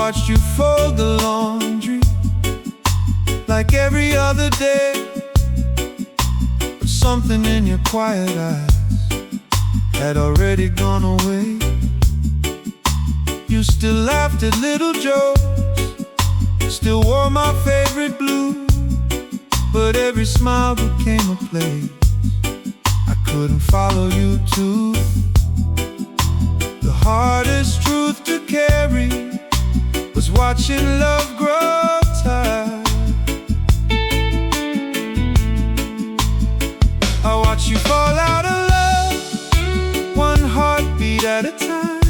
watched you fold the laundry like every other day, but something in your quiet eyes had already gone away. You still laughed at little jokes, still wore my favorite blue, but every smile became a place I couldn't follow you to. The hardest truth to carry was watching love grow tired. I watched you fall out of love, one heartbeat at a time.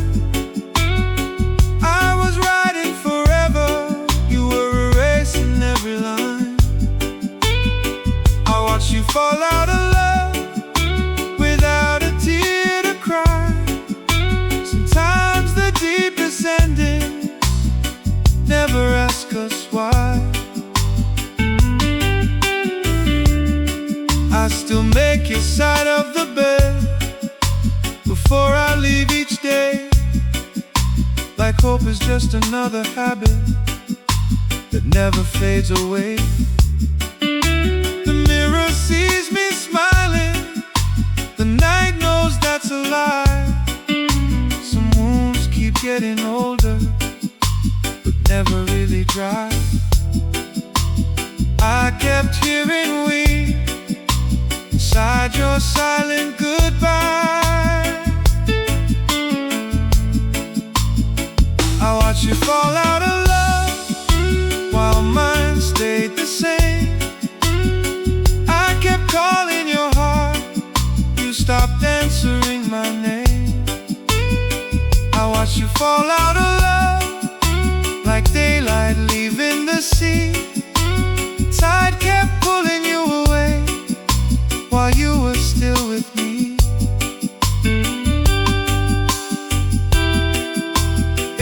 I was writing forever, you were erasing every line. I watched you fall out of love without a tear to cry. Sometimes the deepest endings never ask us why. I still make your side of the bed before I leave each day, like hope is just another habit that never fades away. The mirror sees me smiling, the night knows that's a lie. Some wounds keep getting older, but never really dry. I kept hearing we inside your silent goodbye. I watched you fall out of love while mine stayed the same. I kept calling your heart, you stopped answering my name. I watched you fall out of love like daylight leaving the sea. Tide kept pulling you away while you were still with me.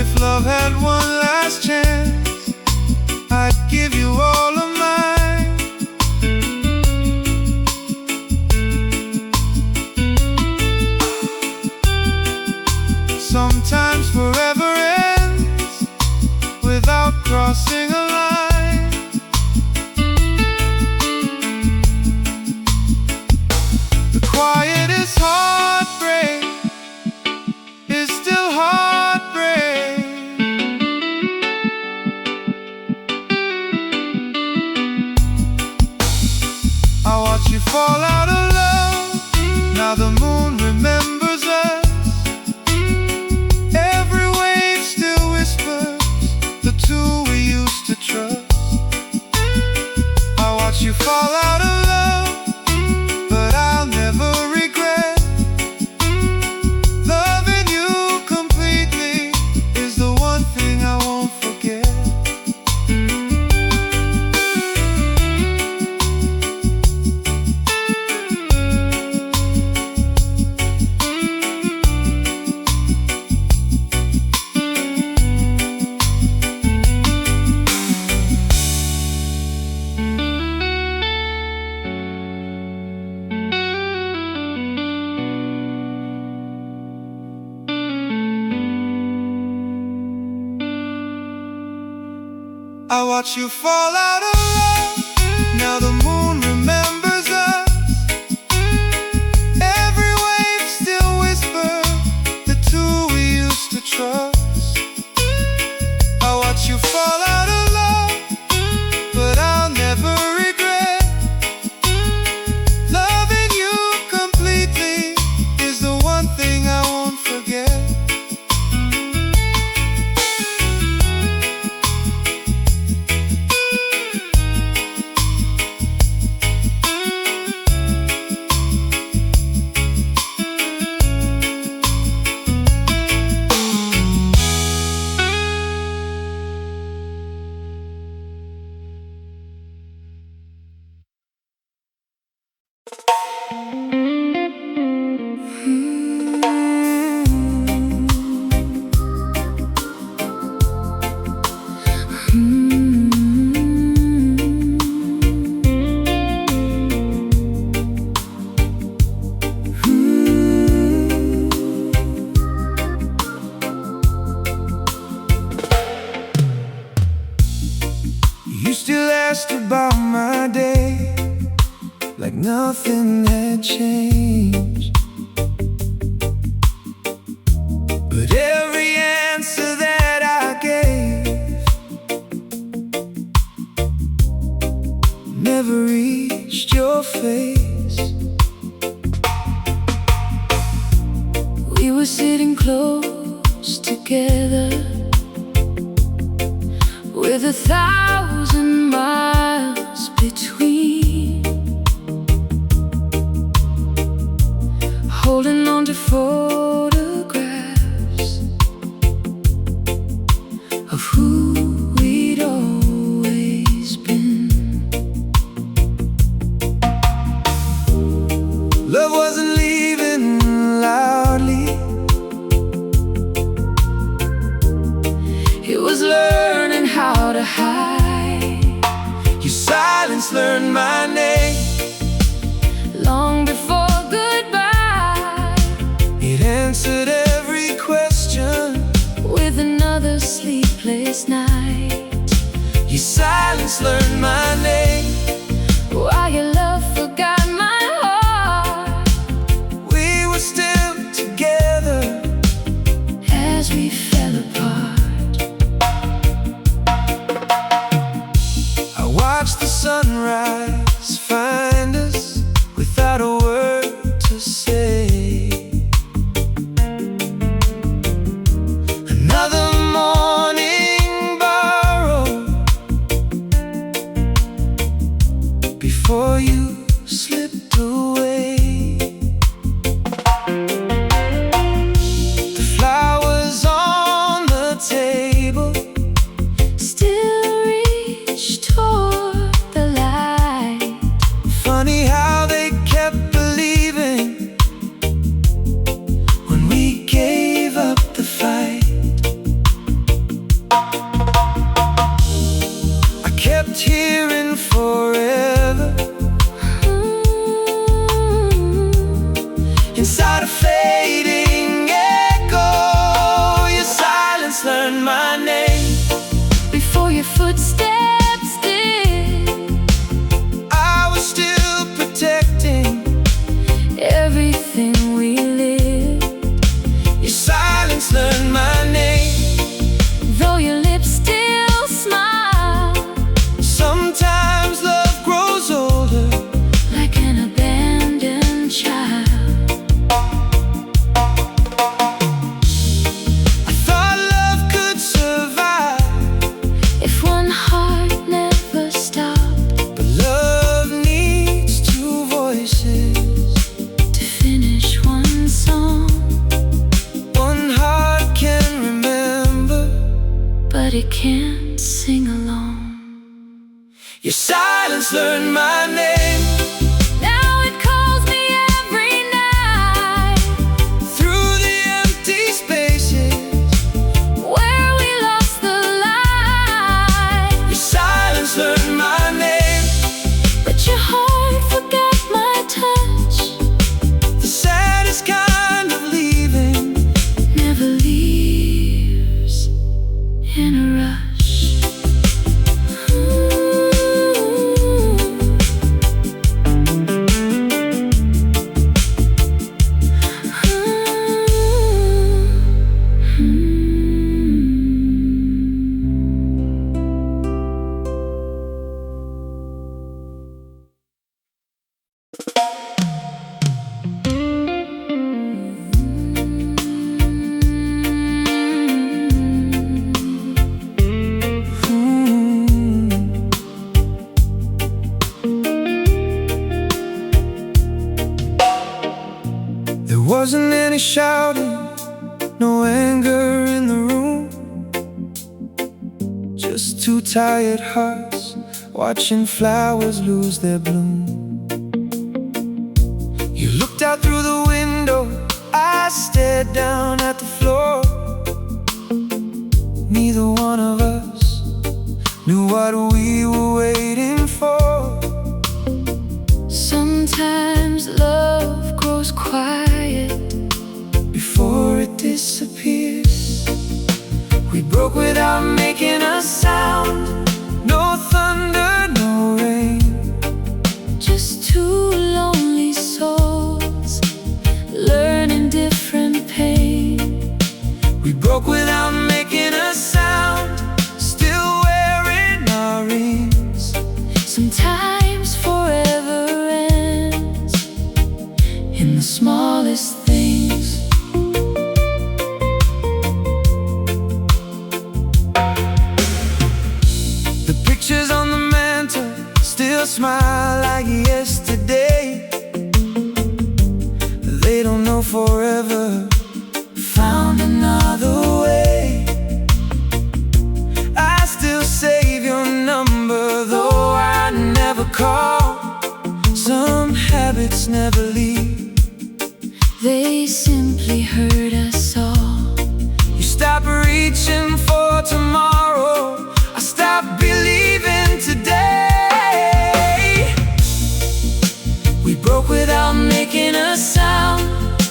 If love had one last chance, I'd give you all of mine. Sometimes forever ends without crossing a line. The quietest heartbreak is still heartbreak. I watch you fall out of love, now the moon remembers us. Every wave still whispers the two we used to trust. I watch you fall out of love, but I'll never regret. Loving you completely is the one thing I won't forget. I watch you fall out of love, now the moon remembers us. Every wave still whispers the two we used to trust. I watch you fall out of love, but I'll never regret. Loving you completely is the one thing I won't forget. still asked about my day, like nothing had changed. But every answer that I gave never reached your face. We were sitting close together, with 1,000 miles between, holding on to photographs of who we'd always been. Love wasn't leaving loudly, it was learning how to hide. Your silence learned my name long before goodbye. It answered every question with another sleepless night. Your silence learned my name while your love forgot my heart. We were still together as we fell apart. Watch the sunrise find us without a word to say. Another morning borrowed before you slipped away. The flowers on the table still reach toward the light. Funny how they kept believing when we gave up the fight. I kept hearing forever inside a fading echo. Your silence learned my name before your footsteps did. I was still protecting everything we lived. Your silence learned my name, though your lips still smile. Sometimes love grows older, like an abandoned child. I thought love could survive if one heart never stopped. But love needs two voices to finish one song. One heart can remember, but it can't sing along. Your silence learned my name. Now it calls me every night through the empty spaces where we lost the light. Your silence learned my name, but your heart forgot my touch. The saddest kind of leaving never leaves in a rush. There wasn't any shouting, no anger in the room, just two tired hearts watching flowers lose their bloom. You looked out through the window, I stared down at the floor. Neither one of us knew what we were waiting for. Sometimes love grows quiet before it disappears. We broke without making a sound, no thunder still smile like yesterday. They don't know forever found another way. I still save your number, though I never call. Some habits never leave, they simply hurt us all. You stop reaching for tomorrow, I stop believing today. We broke without making a sound,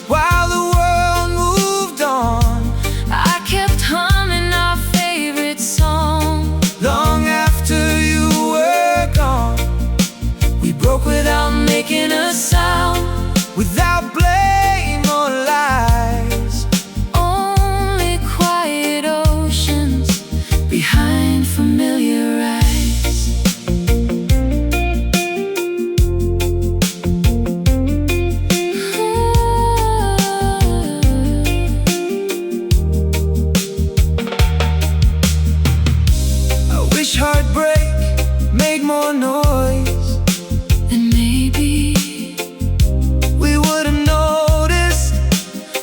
while the world moved on. I kept humming our favorite song, long after you were gone. We broke without making a sound, without blame or lies. only quiet oceans behind familiar eyes. I wish heartbreak made more noise, And maybe we would've noticed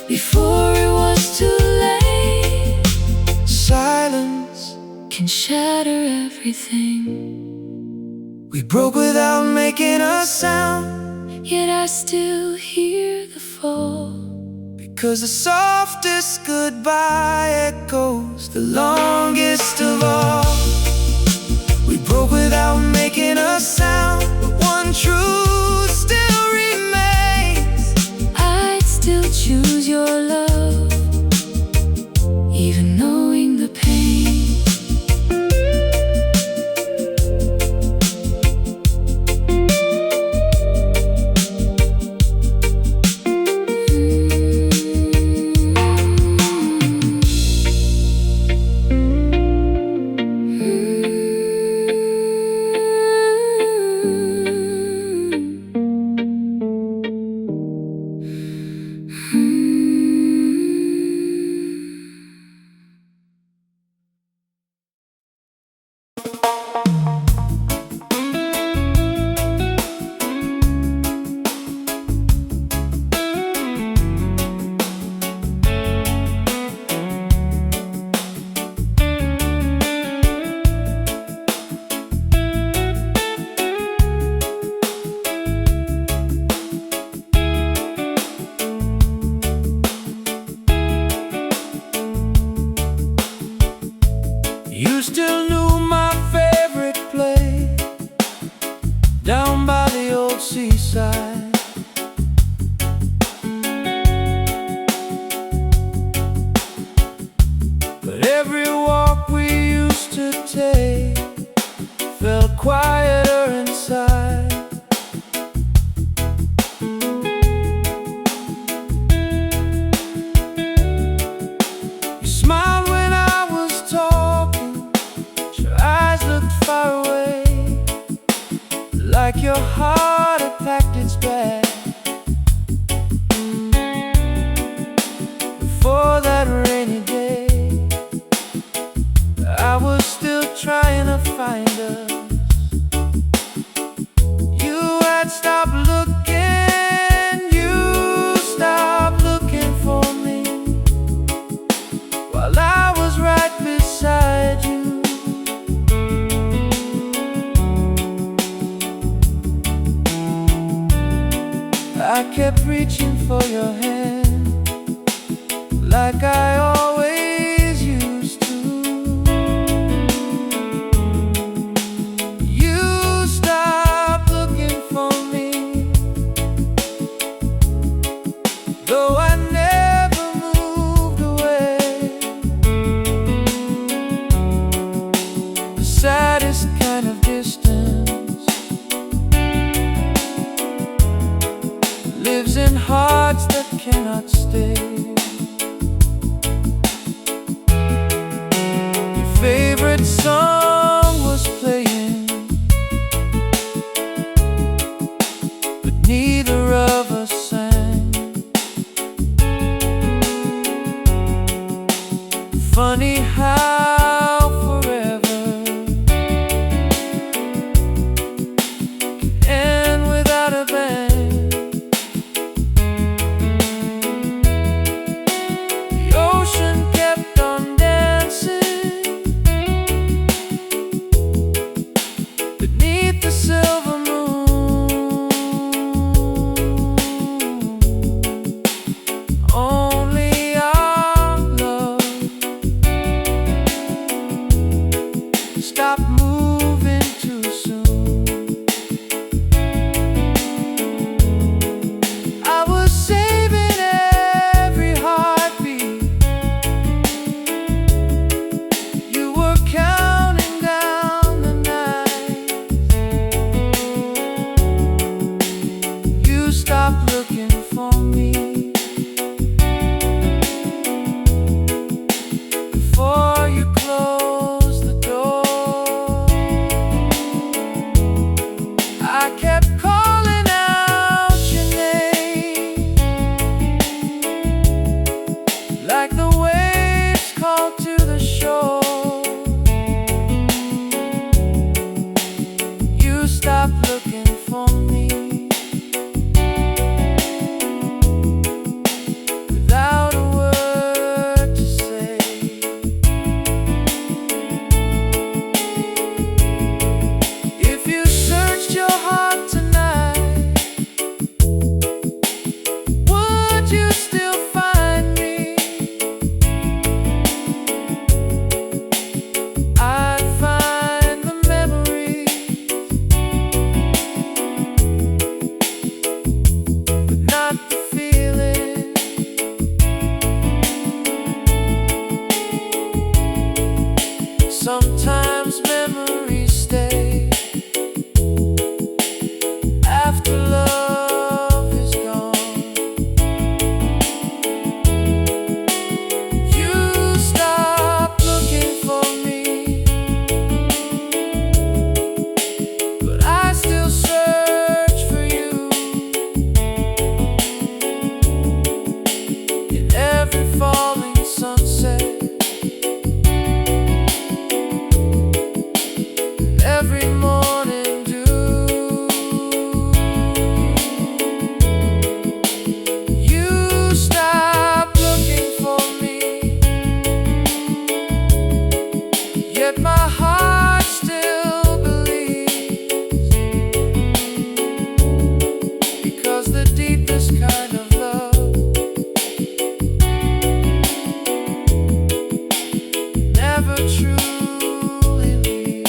before it was too late. silence. Can shatter everything, We broke without making a sound, yet I still hear the fall. because the softest goodbye echoes the longest of all. We broke without making a sound, but one truth still remains. I'd still choose your love, even knowing the pain. You still knew my favorite place, down by the old seaside. But every walk we used to take felt quieter inside. You smiled when I was talking, your eyes looked far away, like your heart had packed its bag. Before that rainy day, I was still trying to find us. You had stopped looking, you stopped looking for me, while I was right beside you. I kept reaching for your hand, like I always used to. You stopped looking for me, though I never moved away. The saddest kind of distance lives in hearts that cannot stay. Your favorite song was playing, but neither of us sang. Funny how forever stop moving too soon. I was saving every heartbeat. You were counting down the night. You stopped looking for me before you closed the door. I kept calling out your name, like the waves call to the shore. You stopped looking for me without a word to say. If you searched your heart tonight, would you still find me? I'd find the memories, but not the feeling. Sometimes memories stay after love is gone. You stopped looking for me, but I still search for you in every falling sunset, every morning dew. You stopped looking for me, yet my heart still believes, because the deepest kind of love never truly leaves.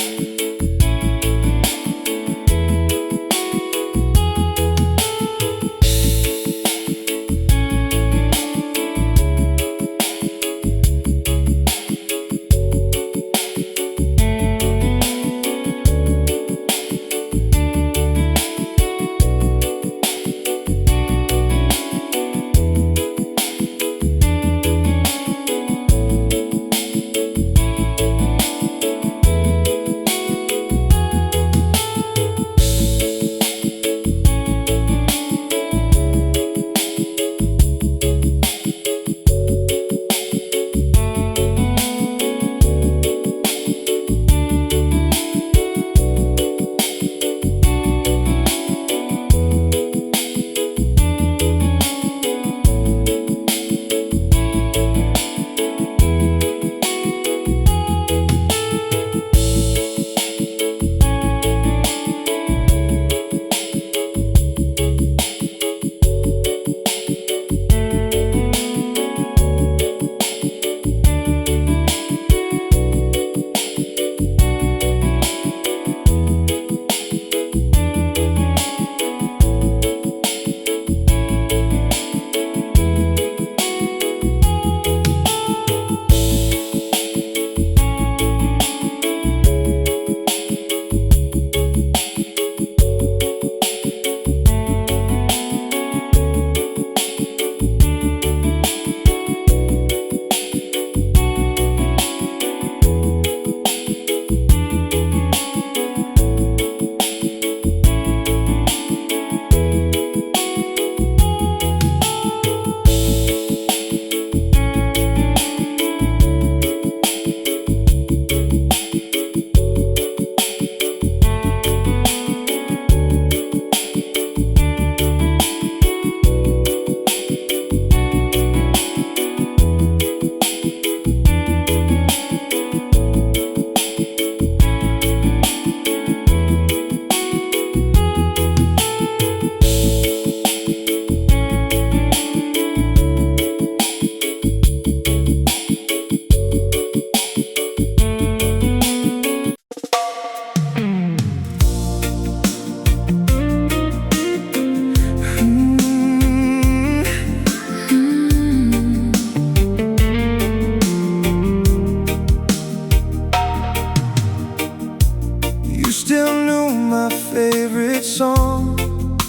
still knew my favorite song,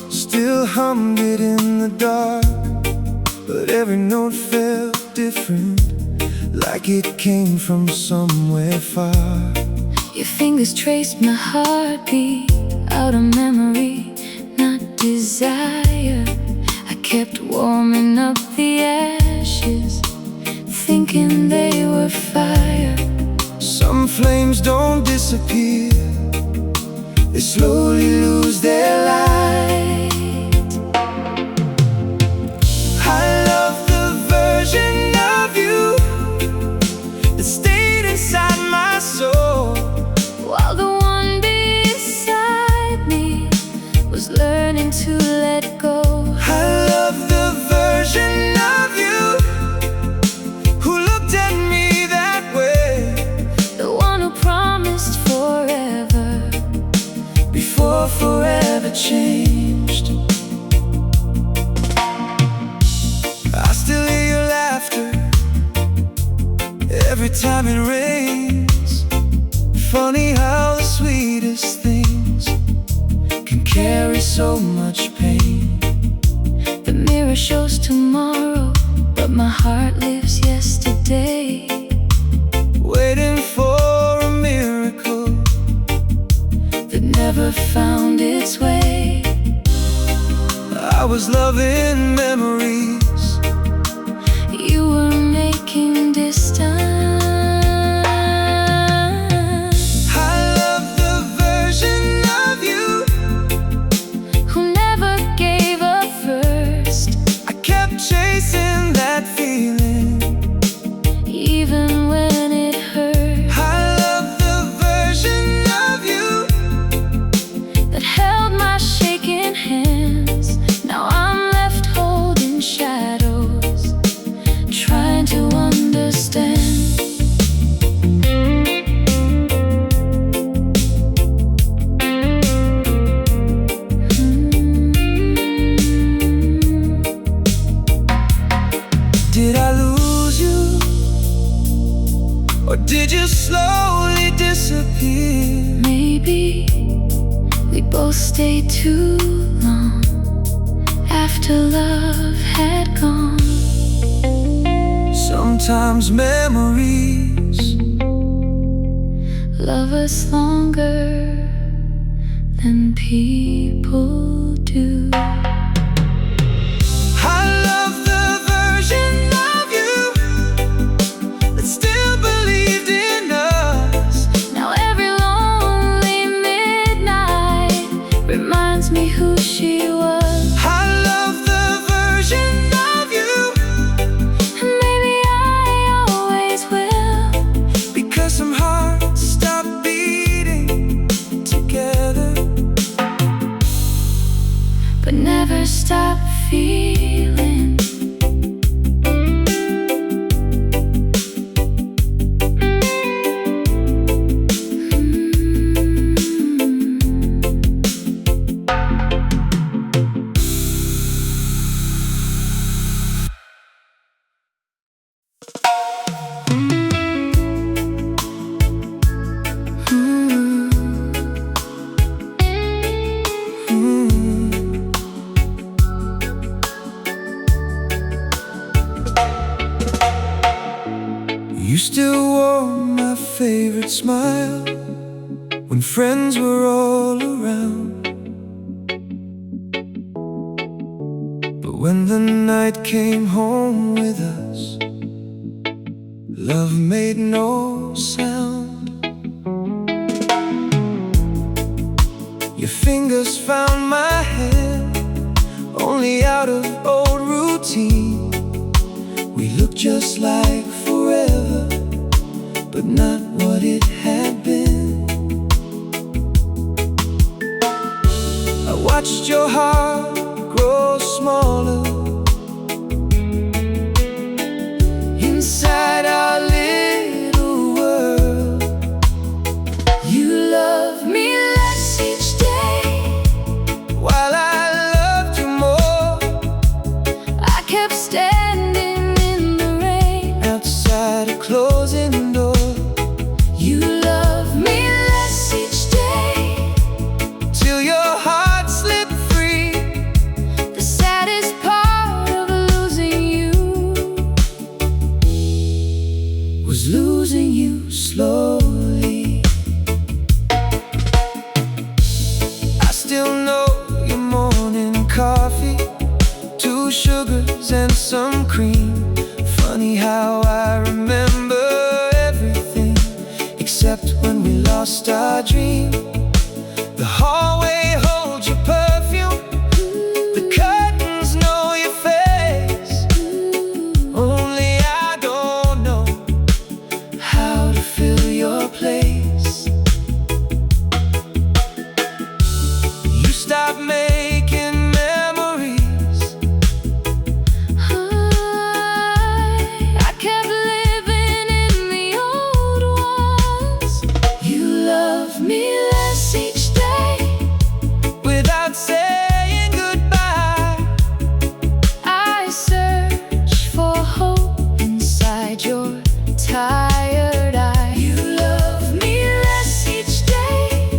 still hummed it in the dark, but every note felt different, like it came from somewhere far. Your fingers traced my heartbeat out of memory, not desire. I kept warming up the ashes, thinking they were fire. Some flames don't disappear, they slowly lose their light. I love the version of you that stayed inside my soul, while the one beside me was learning to let go. I love the version of you who looked at me that way, the one who promised forever before forever changed. I still hear your laughter every time it rains. Funny how the sweetest things can carry so much pain. The mirror shows tomorrow, but my heart lives yesterday, Waiting for a miracle that never found its way. I was loving memories, You were making distance. I love the version of you Who never gave up first, I kept chasing that feeling. even when it hurt. I love the version of you That held my shaking hands. Now I'm left holding shadows, trying to understand. Did I lose you, or did you slowly disappear? Maybe we both stayed too long after love had gone. Sometimes memories Love us longer than people do. I love the version of you that still believed in us. Now every lonely midnight reminds me who she was. I love the version of you And maybe I always will, because some hearts stop beating together, but never stop feeling. You still wore my favorite smile when friends were all around. But when the night came home with us, love made no sound. Your fingers found my hand, only out of old routine. We looked just like forever, but not what it had been. I watched your heart grow smaller inside our little world. You love me less each day, While I loved you more, I kept standing in the rain. outside a closing door. You lost our dream. The hallway holds your perfume, the curtains know your face. Only I don't know how to fill your place. You stop making memories. I kept living in the old ones. You love me less each day. Without saying goodbye, I search for hope inside your tired eyes. You love me less each day.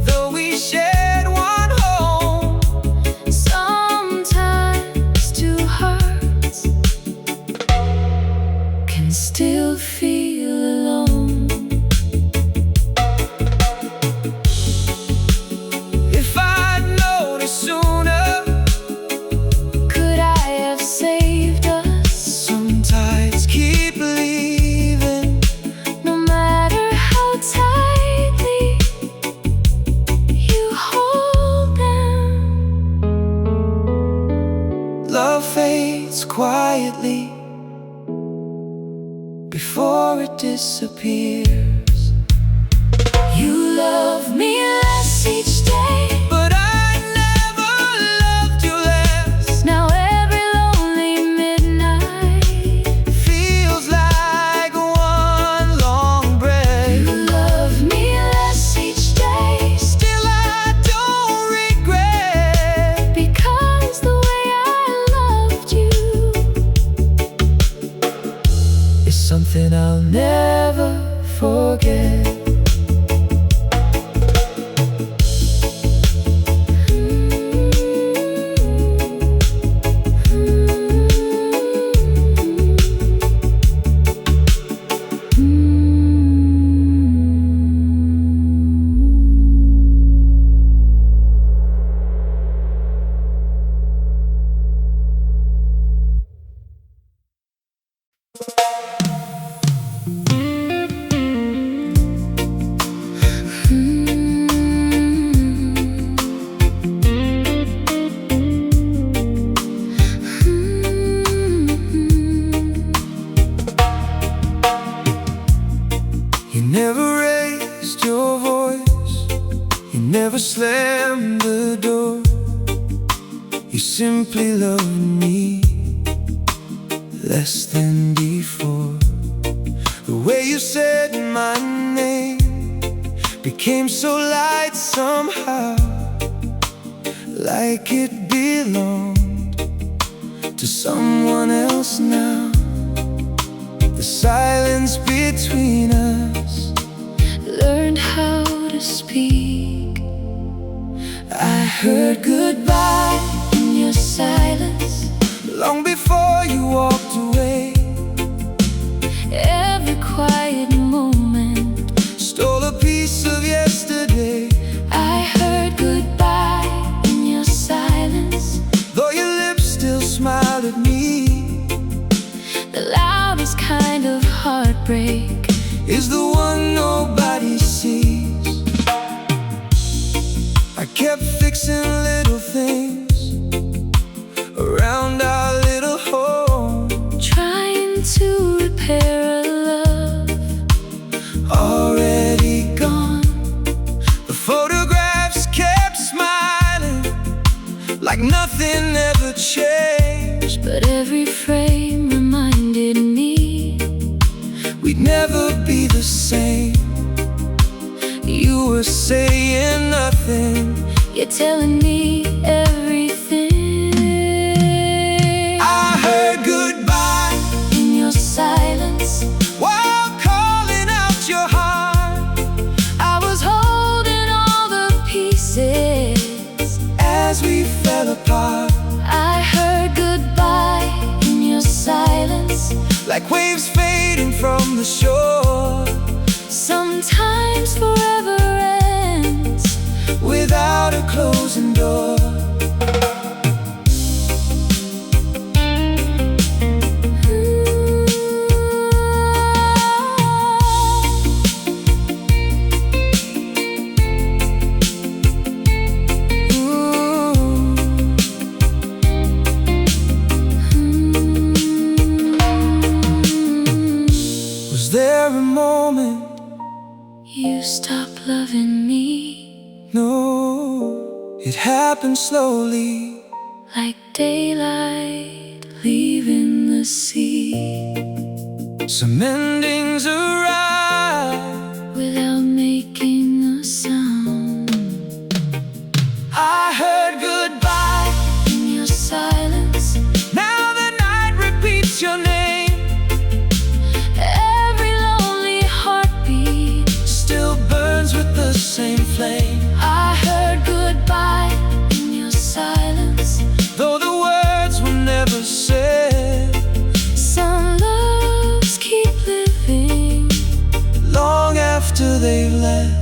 though we shared one home. Sometimes two hearts can still feel alone. If I'd known it sooner, Could I have saved us? some tides keep leaving. No matter how tightly you hold them, Love fades quietly before it disappears. you love me less each day. But I never loved you less. Now every lonely midnight, Feels like one long breath. you love me less each day. Still I don't regret. Because the way I loved you It's something I'll never forget. You never raised your voice, you never slammed the door. You simply loved me less than before. The way you said my name became so light somehow, like it belonged to someone else now. The silence between us learned how to speak. I heard Goodbye in your silence. long before you walked away. Every quiet moment Stole a piece of yesterday. I heard goodbye in your silence. Though your lips still smiled at me, The loudest kind of heartbreak is the one nobody sees. I kept fixing little things around our little home, trying to repair a love already gone. gone. The photographs kept smiling like nothing ever changed. But every frame reminded me We'd never be the same. You were saying nothing, you're telling me everything. I heard goodbye In your silence, while calling out your heart. I was holding all the pieces As we fell apart, I heard goodbye in your silence. like waves fading from the shore. Sometimes forever ends Without a closing door. stop loving me. No, it happened slowly, like daylight leaving the sea. Some endings arrive without making a sound. I heard goodbye in your silence. Now the night repeats your name. Every lonely heartbeat still burns with the same flame. I heard goodbye in your silence, though the words were never said. Some loves keep living long after they've left.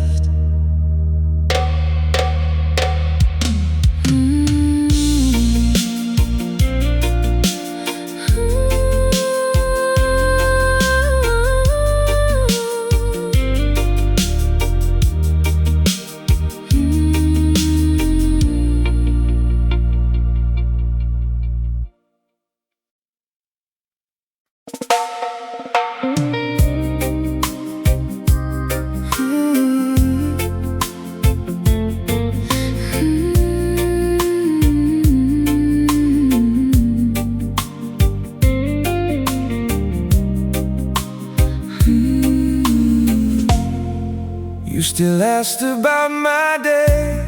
You still asked about my day,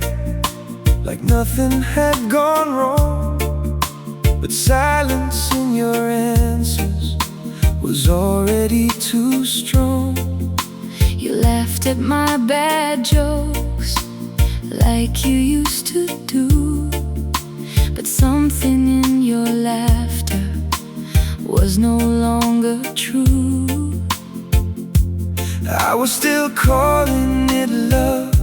like nothing had gone wrong. But silence in your answers was already too strong. You laughed at my bad jokes like you used to do, but something in your laughter was no longer true. I was still calling it love,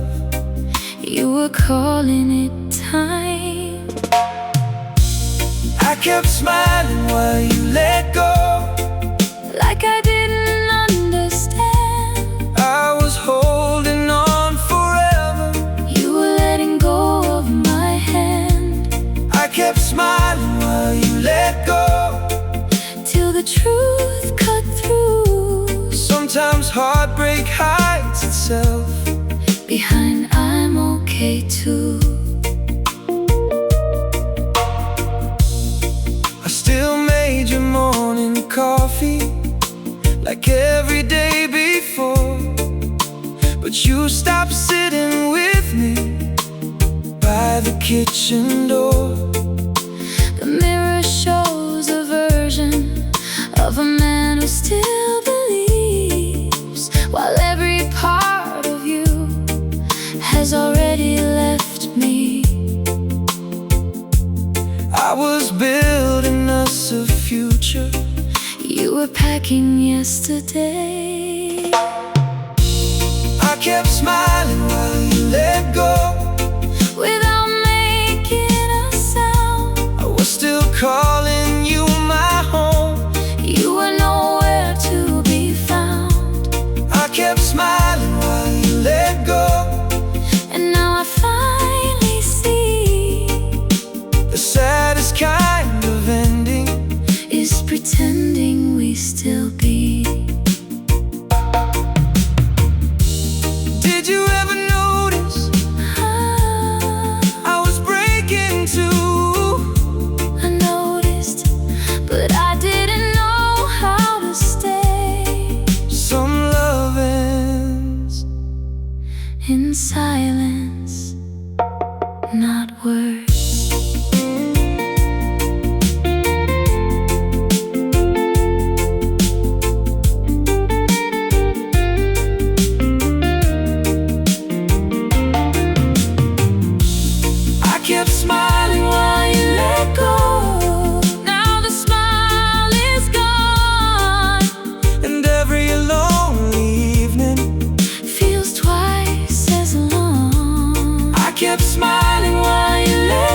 you were calling it time. I kept smiling while you let go, like I didn't understand. I was holding on forever, you were letting go of my hand. I kept smiling while you let go, till the truth cut through. Sometimes heartbreak hides itself behind I'm okay too. I still made your morning coffee like every day before, but you stopped sitting with me by the kitchen door. The mirror shows a version of a man who still believes, while every part of you has already left me. I was building us a future, you were packing yesterday. I kept smiling while you let go, without making a sound. I was still calling you my home, you were nowhere to be found. I kept smiling while you let go, and now I finally see the saddest kind of ending is pretending we still be. Did you ever notice I was breaking too? I noticed, but I didn't know how to stay. Some love ends in silence, not words. I kept smiling while you let go, Now the smile is gone, and every lonely evening feels twice as long. I kept smiling while you let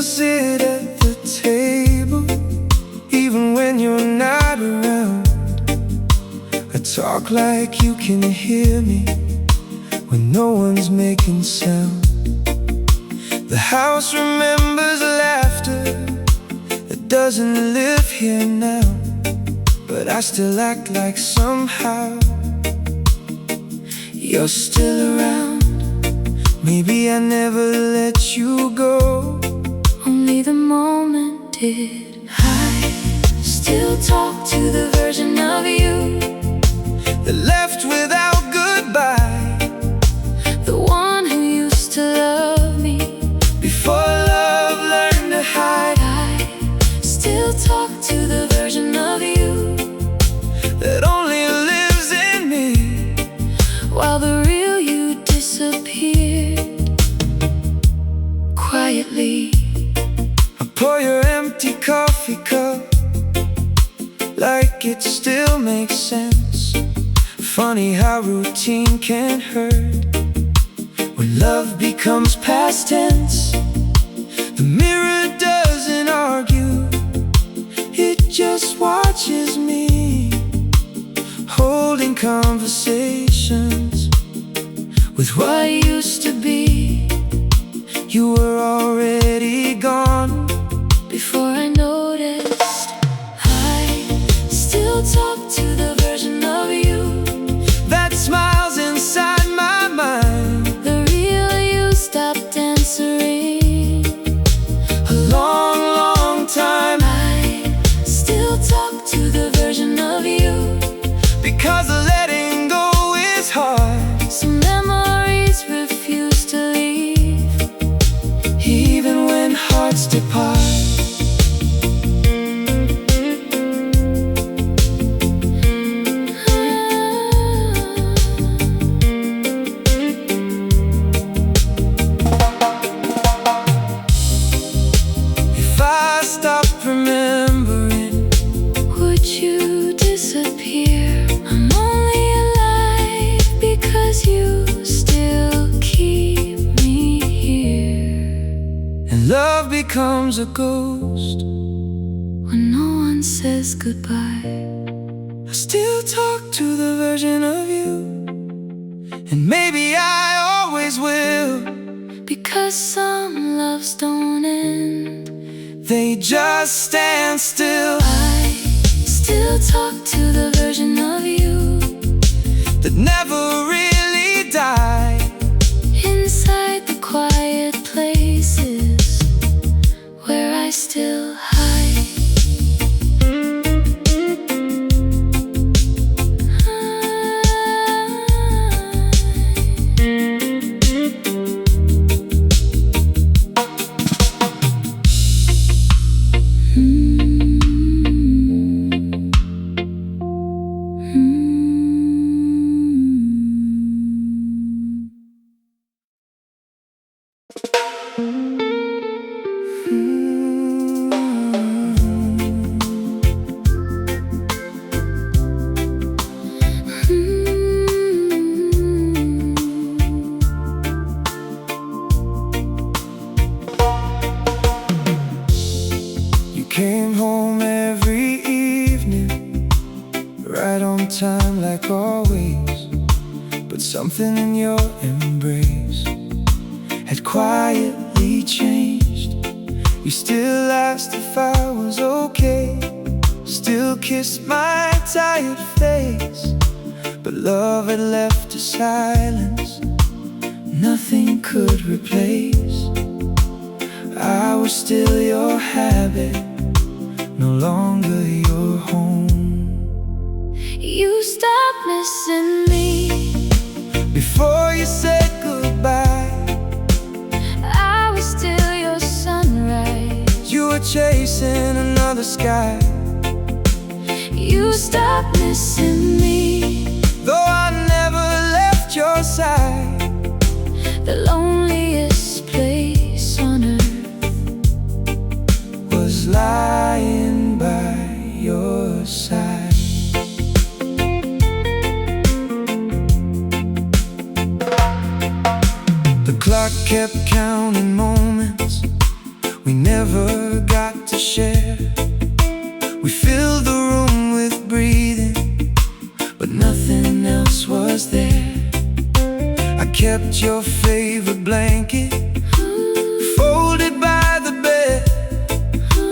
still sit at the table, even when you're not around. I talk like you can hear me when no one's making sound. The house remembers laughter that doesn't live here now, but I still act like somehow you're still around. Maybe I never let you go, only the moment did. I still talk to the version of you that left without goodbye, the one who used to love me before love learned to hide. I still talk to the version of you that only lives in me, while the real you disappeared quietly. I pour your empty coffee cup like it still makes sense. Funny how routine can hurt when love becomes past tense. The mirror doesn't argue, it just watches me, holding conversations with what used to be. You were already gone before I noticed. I still talk to the version of you that smiles inside my mind. The real you stopped answering a long, long time. I still talk to the version of you because letting go is hard. Some memories refuse to leave, even when hearts depart. If I stop remembering, would you disappear? I'm only alive because you still keep me here. and love becomes a ghost when no one says goodbye. I still talk to the version of you, and maybe I always will, because some loves don't end, they just stand still. I still talk to the version of you that never really died, inside the quiet places where I still hide. You came home every evening, right on time like always, but something in your embrace had quietly changed. You still asked if I was okay, still kissed my tired face, but love had left a silence nothing could replace. I was still your habit, no longer your home. You stopped missing me before you said goodbye. I was still your sunrise. You were chasing another sky. You stopped missing me, though I never left your side. the loneliest place on earth was lying by your side. The clock kept counting moments we we never got to share. We filled the room with breathing, but nothing else was there. I kept your favorite blanket folded by the bed,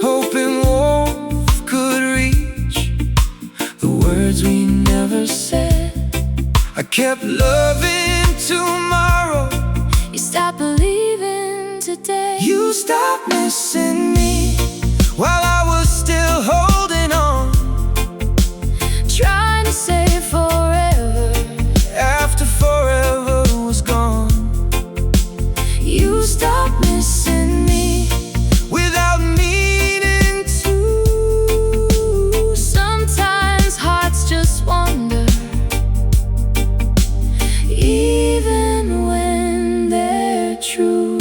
hoping warmth could reach the words we never said. I kept loving tomorrow, You stopped believing today. you stopped missing me while I was still holding on, Trying to say forever after forever was gone. You stopped missing me Without meaning to. Sometimes hearts just wander, even when they're true.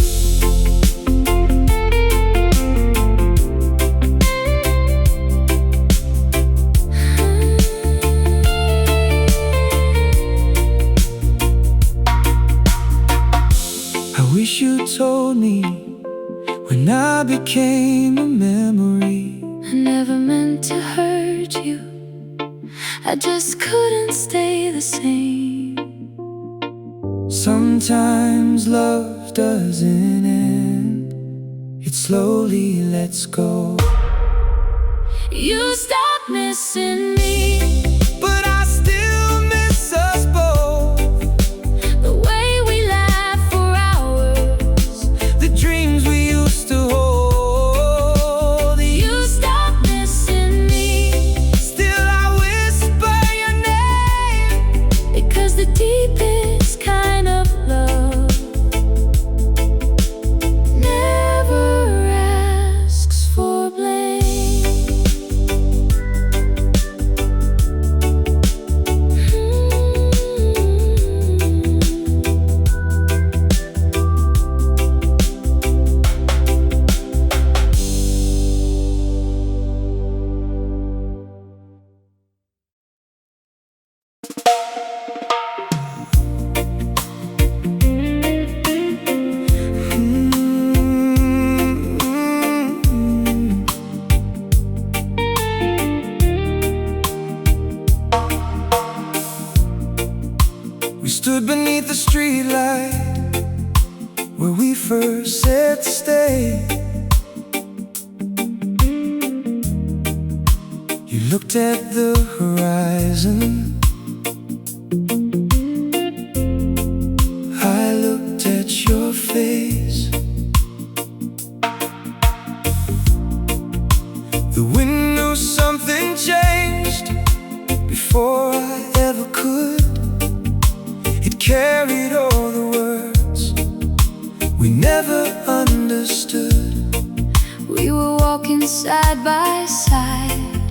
I wish you told me when I became a memory. I never meant to hurt you, I just couldn't stay the same. Sometimes love doesn't end, it slowly lets go. You stopped missing me, But I still miss us both. the way we laughed for hours. The dreams we used to hold. You stopped missing me, Still I whisper your name, because the deepest kind of love never asks for blame. We stood beneath the streetlight where we first said to stay. You looked at the horizon, I looked at your face. The wind knew something changed before I ever could. It carried all the words we never understood, We were walking side by side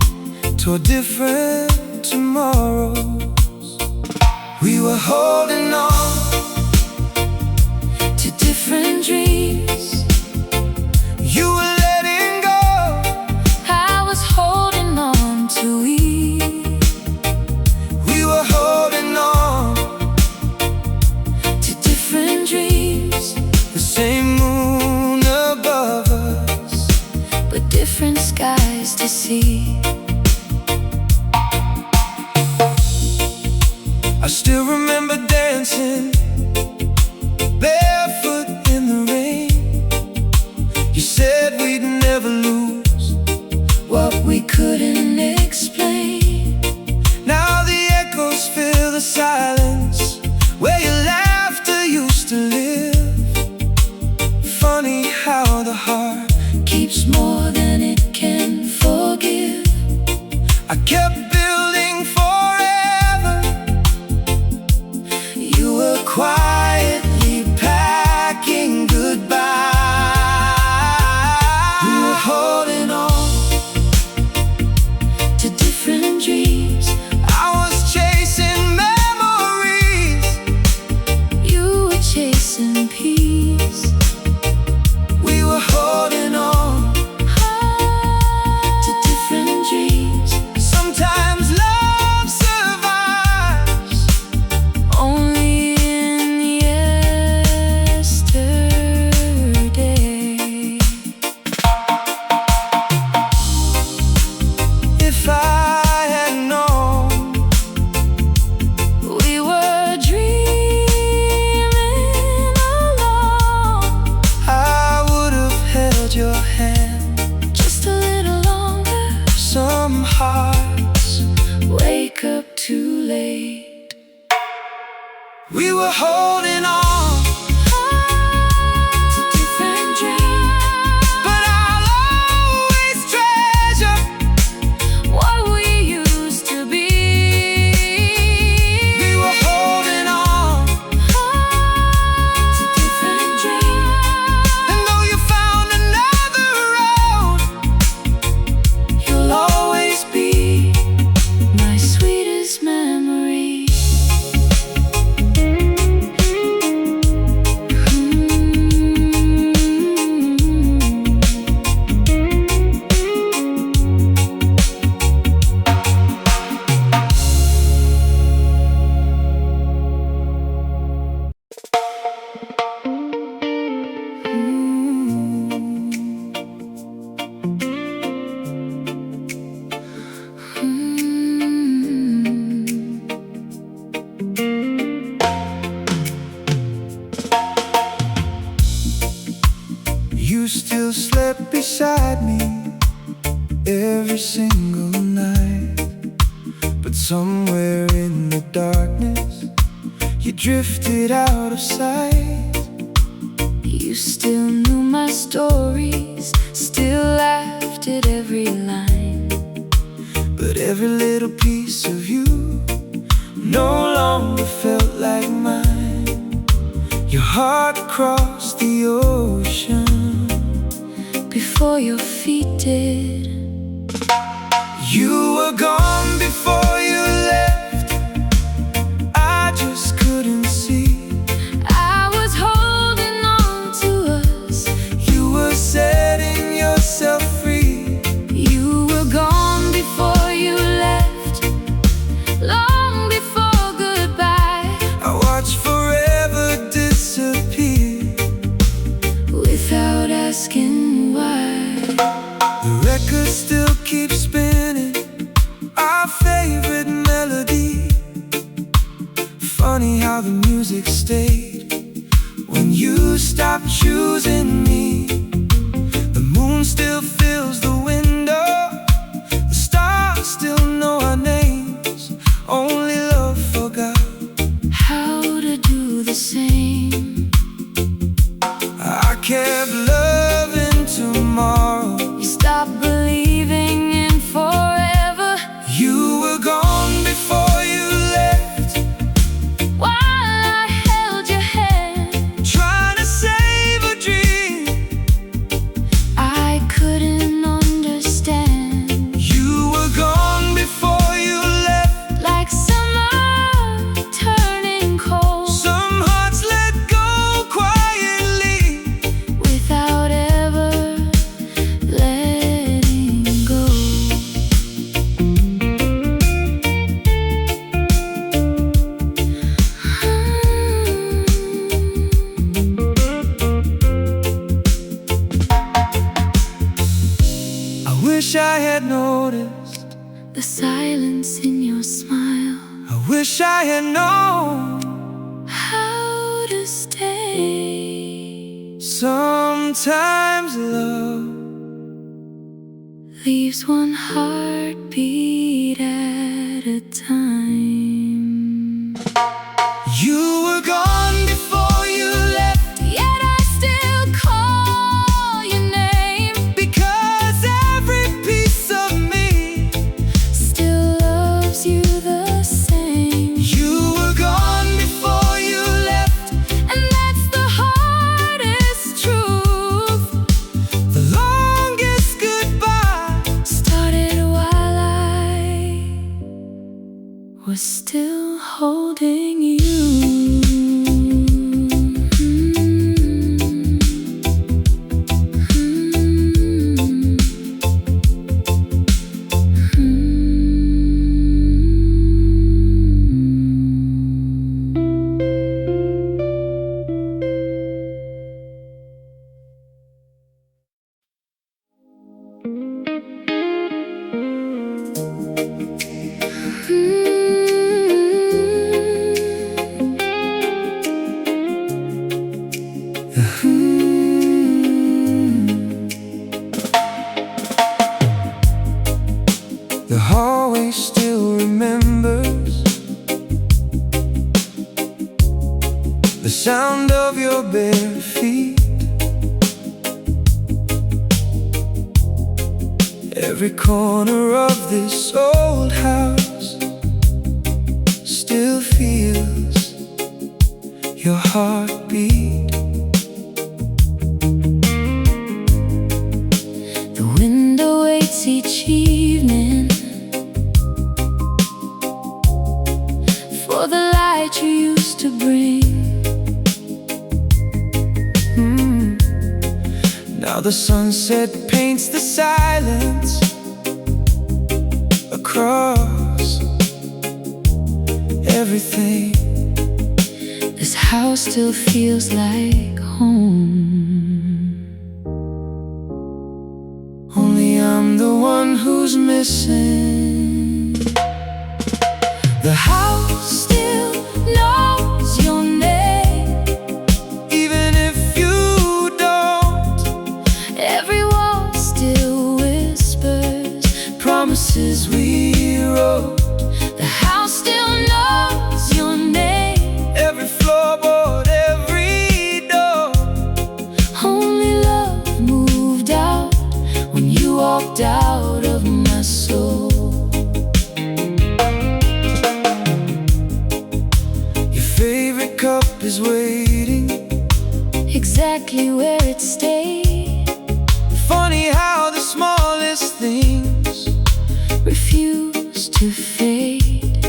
toward different tomorrows. We were holding on to different dreams. you were letting go. I was holding on to We were holding on to different dreams, the same moon above us, but different skies to see. I still remember dancing barefoot in the rain. You said we'd never lose What we couldn't explain. Now the echoes fill the silence where your laughter used to live. Funny how the heart Keeps more than it can forgive. were holding on to different dreams, but I'll always treasure what we used to be. we were holding on to different dreams. And though you found another road, You'll always be my sweetest memory. You still slept beside me every single night, but somewhere in the darkness you drifted out of sight. You still knew my stories, still laughed at every line. But every little piece of you no longer felt like mine. Your heart crossed the ocean Before your feet did. You were gone before you left. I just couldn't see. I was holding on to us. You were setting yourself free. You were gone before you left, long before goodbye. I watched forever disappear Without asking why. The record still keeps spinning, our favorite melody. Funny how the music stayed when you stopped choosing me. The moon still fills the window, the stars still know our names. Only love forgot How to do the same. I kept loving tomorrow. You stopped believing in forever You were gone before you left, while I held your hand. trying to save a dream. I couldn't understand. You were gone before you left. Like summer turning cold Some hearts let go quietly. without ever letting go. I wish I had noticed. The silence in your smile. I wish I had known. How to stay. Sometimes love Leaves one heartbeat at a time. you were gone before you left, Yet I still call your name. because every piece of me. Still loves you the same. You were gone before you left. And that's the hardest truth. The longest goodbye Started while I was still holding you. The hallway still remembers of your bare feet. Every corner of this old house still feels your heartbeat. The window waits each evening for the light you used to bring. Now the sunset paints the silence across everything. This house still feels like home. Only I'm the one who's missing. The house still knows your name, even if you don't. every wall still whispers promises we wrote. The house still knows your name, Every floorboard, every door. only love moved out when you walked out of my soul. Your favorite cup is waiting, Exactly where it stayed, funny how the smallest things refused to fade.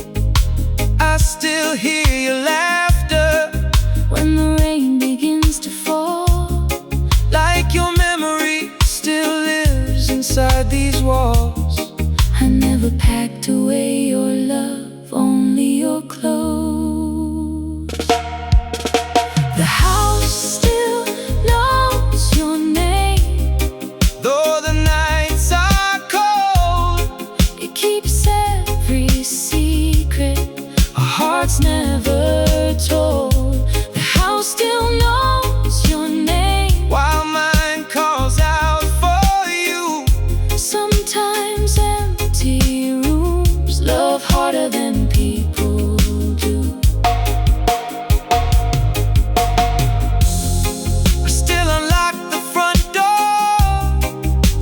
I still hear your laughter When the rain begins to fall, like your memory still lives inside these walls. I never packed away your love, only your clothes. The house still knows your name, Though the nights are cold, it keeps every secret our hearts never told. The house still knows your name, while mine calls out for you. sometimes empty rooms love harder than people do. I still unlock the front door,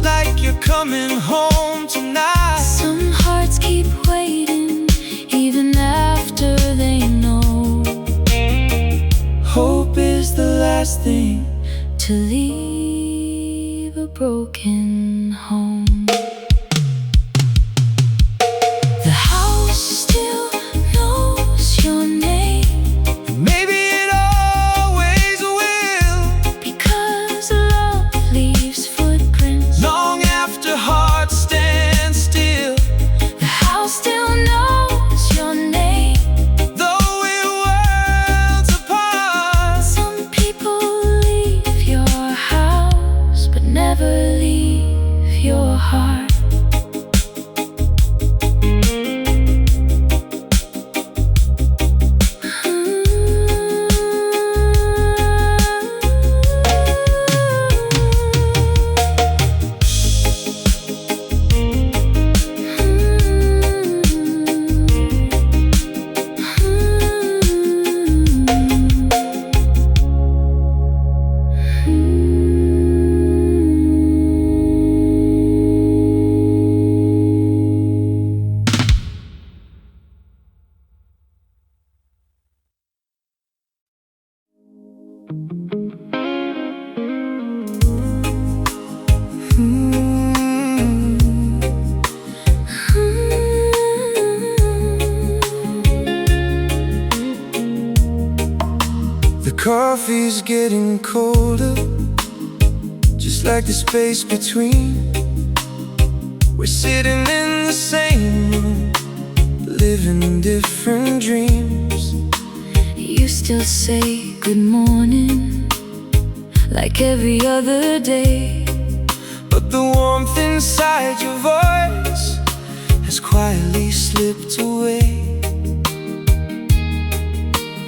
like you're coming home tonight. Some hearts keep waiting even after they know. Hope is the last thing To leave a broken home. The house still knows your name, maybe it always will, because love leaves footprints long after hearts stand still. The house still knows your name, Though we're worlds apart, some people leave your house but never leave your heart. the coffee's getting colder, just like the space between. We're sitting in the same room, living different dreams. You still say good morning like every other day, But the warmth inside your voice has quietly slipped away.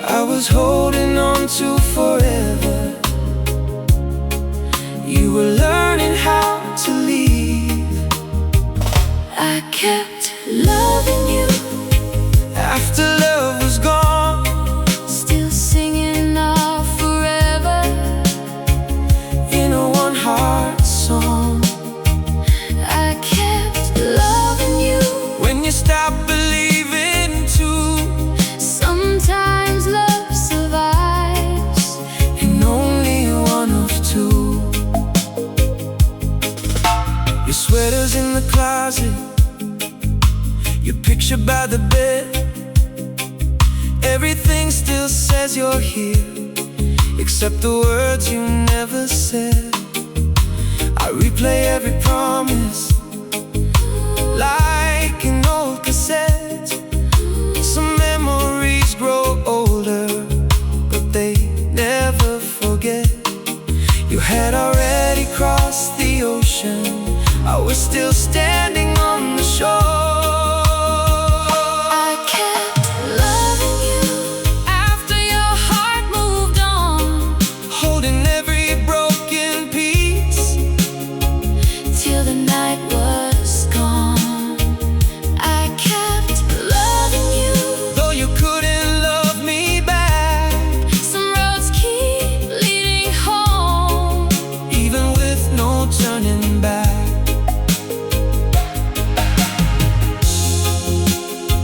I was holding on to forever. You were learning how to leave. I kept loving you After love was gone, still singing our forever closet, your picture by the bed. Everything still says you're here, except the words you never said. I replay every promise like an old cassette. Some memories grow older, but they never forget. You had already crossed the ocean, I was still standing on the shore. I kept loving you after your heart moved on, holding every broken piece till the night was gone. I kept loving you, though you couldn't love me back. some roads keep leading home, Even with no turning back.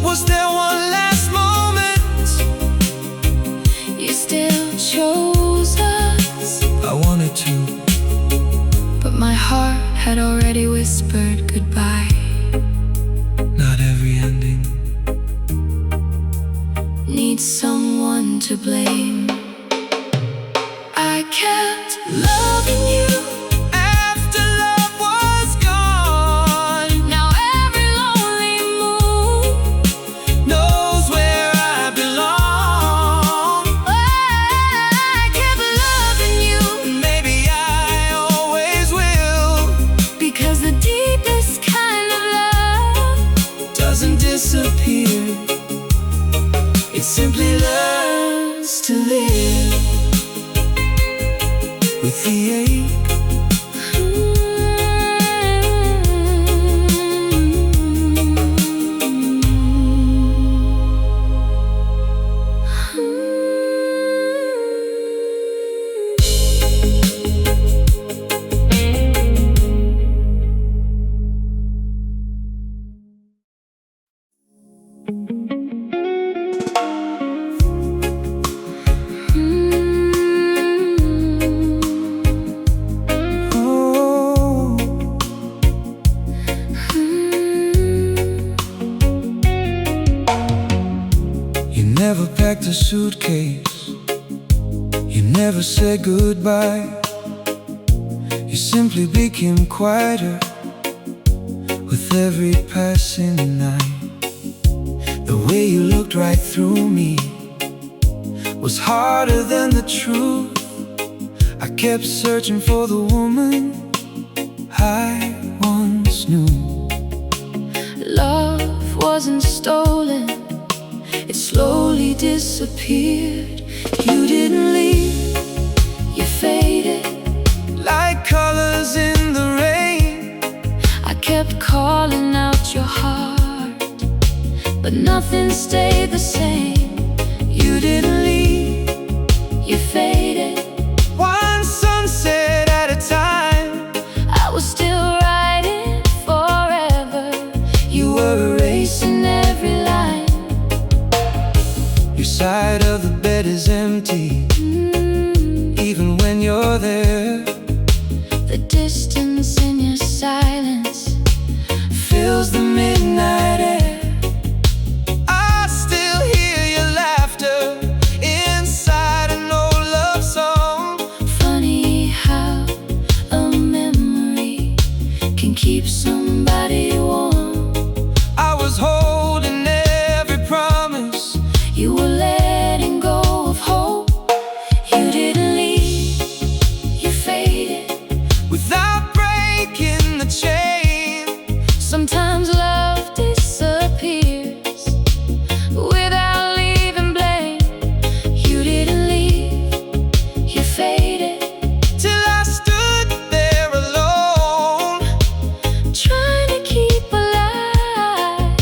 Was there one last moment? you still chose us, I wanted to. but my heart had already whispered goodbye. Not every ending Needs someone to blame. I kept loving you after love was gone. now every lonely moon Knows where I belong. I kept loving you Maybe I always will. because the deepest kind of love Doesn't disappear, it simply learns to live with the ache. Oh, you never packed a suitcase, you never said goodbye. You simply became quieter with every passing night. The way you looked right through me was harder than the truth. I kept searching for the woman I once knew. Love wasn't stolen, it slowly disappeared. You didn't leave, you faded like colors in the rain. I kept calling out your heart, but nothing stayed the same. You didn't leave, You faded, one sunset at a time. I was still writing forever. You were erasing every line. Your side of the bed is empty, even when you're there. The distance in your silence Fills the midnight air. I still hear your laughter inside an old love song. funny how a memory can keep somebody warm. I was holding every promise. You were letting go of hope. You didn't leave, you faded Without breaking the chain. Sometimes love disappears without leaving blame. You didn't leave, you faded, Till I stood there alone, trying to keep alive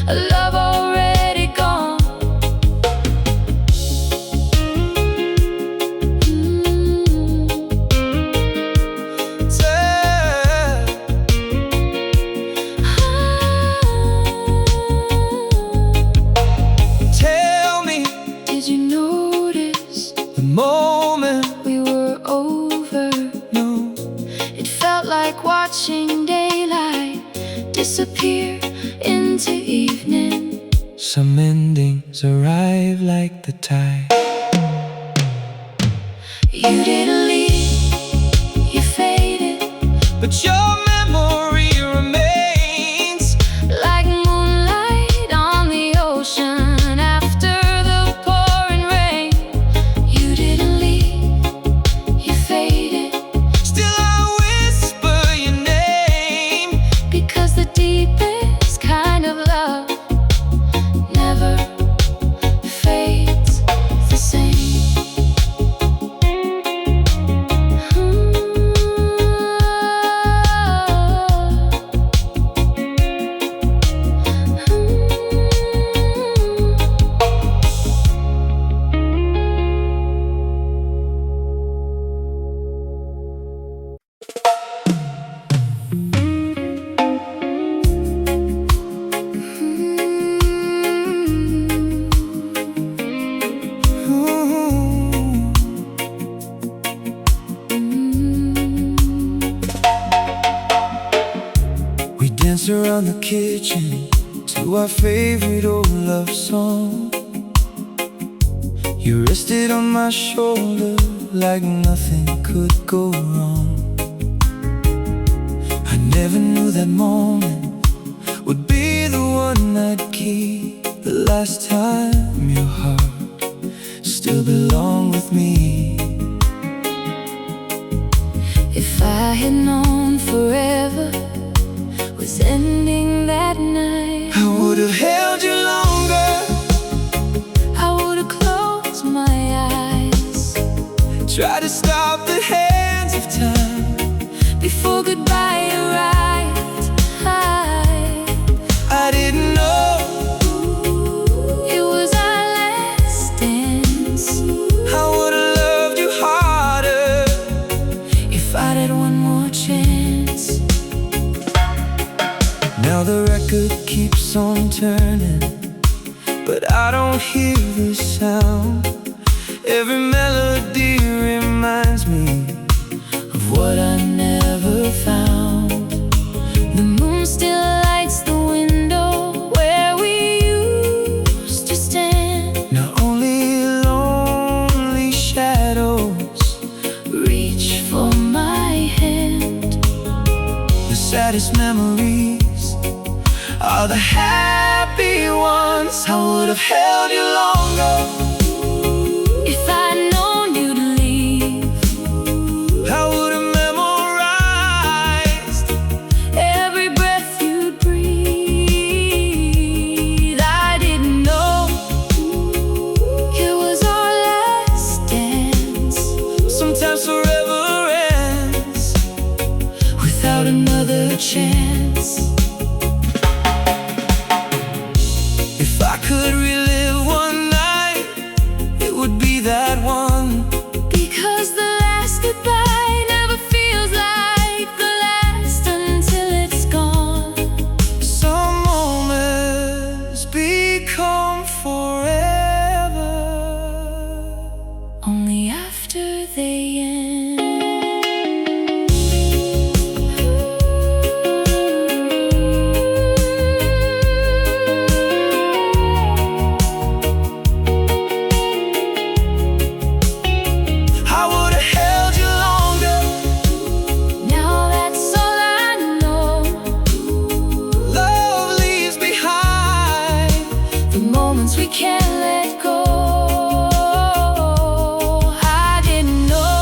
a love already gone. Tell me Did you notice the moment. we were over? No, It felt like watching daylight disappear into evening. Some endings arrive like the tide. You didn't leave, you faded, but your memory remains like moonlight on the ocean after the pouring rain. You didn't leave, you faded, still I whisper your name, because the deepest kind of love never fades the same. We dance around the kitchen to our favorite old love song. You rested on my shoulder like nothing could go wrong. I never knew that moment would be the one I'd keep. The last time your heart still belonged with me. If I had known forever was ending that night, I would have held you longer, I would have closed my eyes, try to stop the hands of time before goodbye arrived. I didn't know It was our last dance. I would have loved you harder If I'd had one more chance. Now the record keeps on turning, but I don't hear the sound. Every melody reminds me Of what I never found. The moon still lights the window where we used to stand. now only lonely shadows. Reach for my hand. The saddest memories are the happy ones. I would have held you longer, If I'd known you'd leave, I would have memorized every breath you'd breathe. I didn't know it was our last dance. sometimes forever ends Without another chance. If I could relive one night, it would be that one. Because the last goodbye never feels like the last until it's gone. Some moments become forever Only after they end. I would have held you longer. Now that's all I know. Love leaves behind The moments we can't let go. I didn't know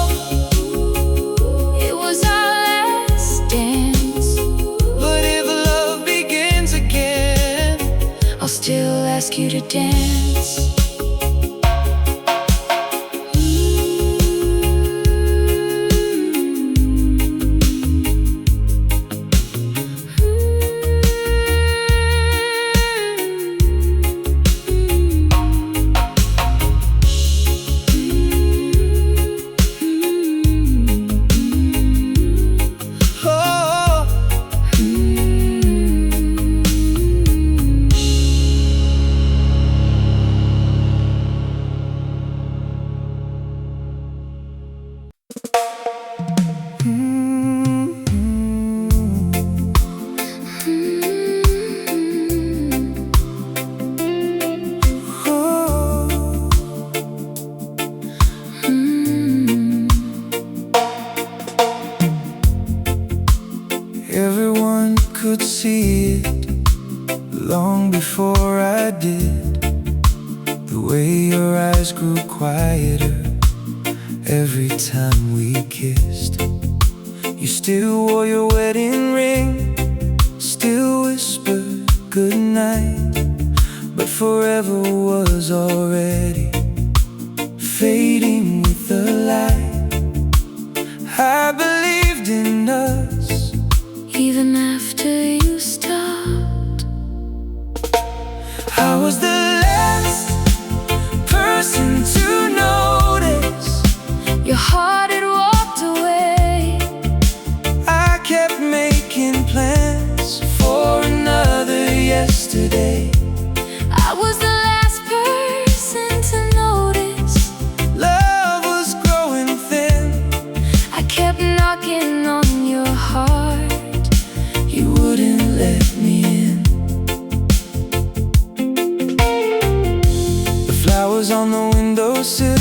could see it long before I did. The way your eyes grew quieter every time we kissed. You still wore your wedding ring, still whispered goodnight, but forever was already fading with the light. I believed in us even after you stopped. I was the last person to notice Your heart had walked away. I kept making plans for another yesterday. I was the last person to notice Love was growing thin. I kept knocking on your heart. You wouldn't let me in. The flowers on the windowsill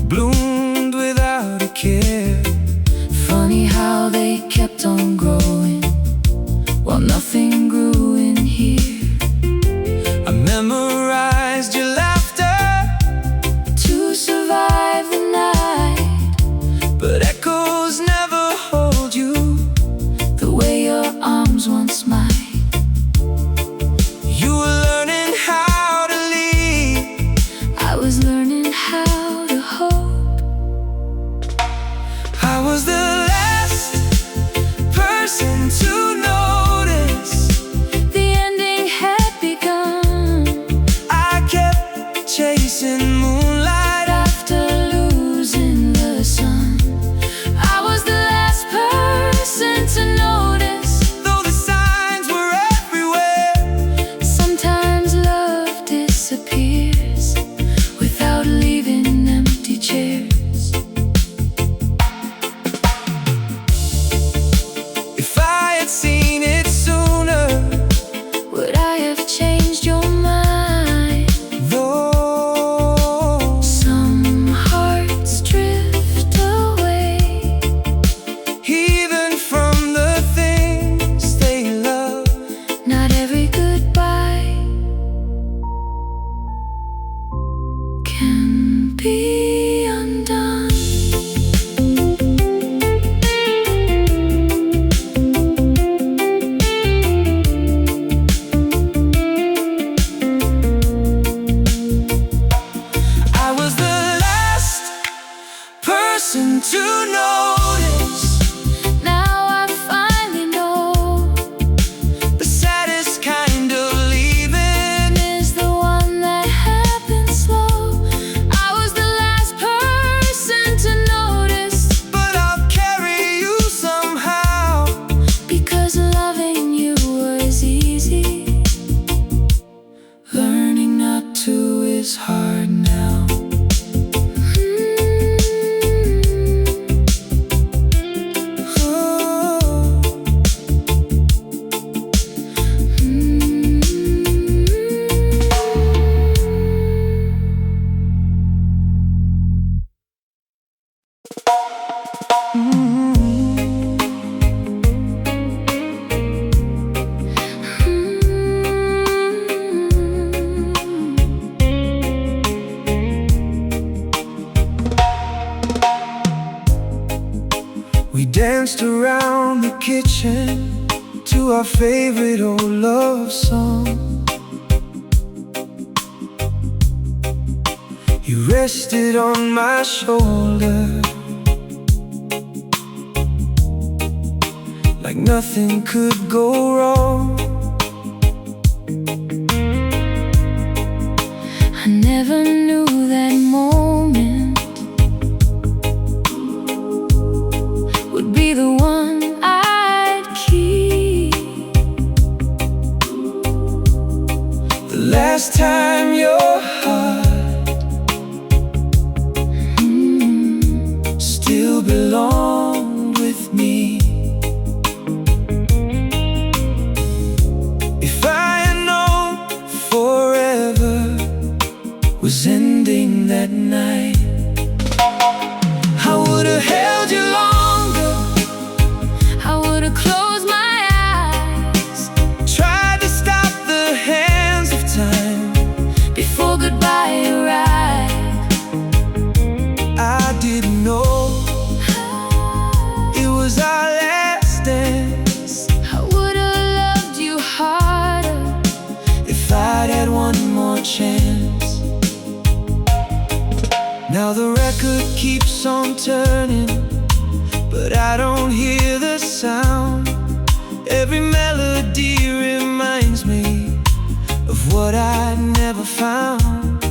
bloomed without a care. Funny how they kept on growing while nothing grew in here. I memorized your laughter To survive the night, but echoes never hold you the way your arms once might. You were learning how to lead. I was learning how to hope. I was the last person to notice The ending had begun I kept chasing moonlight after losing the sun. I was the last person to notice. though the signs were everywhere. Sometimes love disappears without leaving empty chairs. If I had seen it sooner, Would I have changed your mind? though Some hearts drift away, even from the things they love. not every goodbye can be undone. I was the last person to notice. Now I finally know The saddest kind of leaving is the one that happens slow. I was the last person to notice, but I'll carry you somehow. because loving you was easy. Learning not to is hard now. Oh, we danced around the kitchen to our favorite old love song. You rested on my shoulder like nothing could go wrong. I never knew that moment would be the one I'd keep. The last time your heart still belonged with me. If I had known forever was ending that night, I would've held you longer. I would've closed my eyes. turning, but I don't hear the sound. Every melody reminds me of what I never found.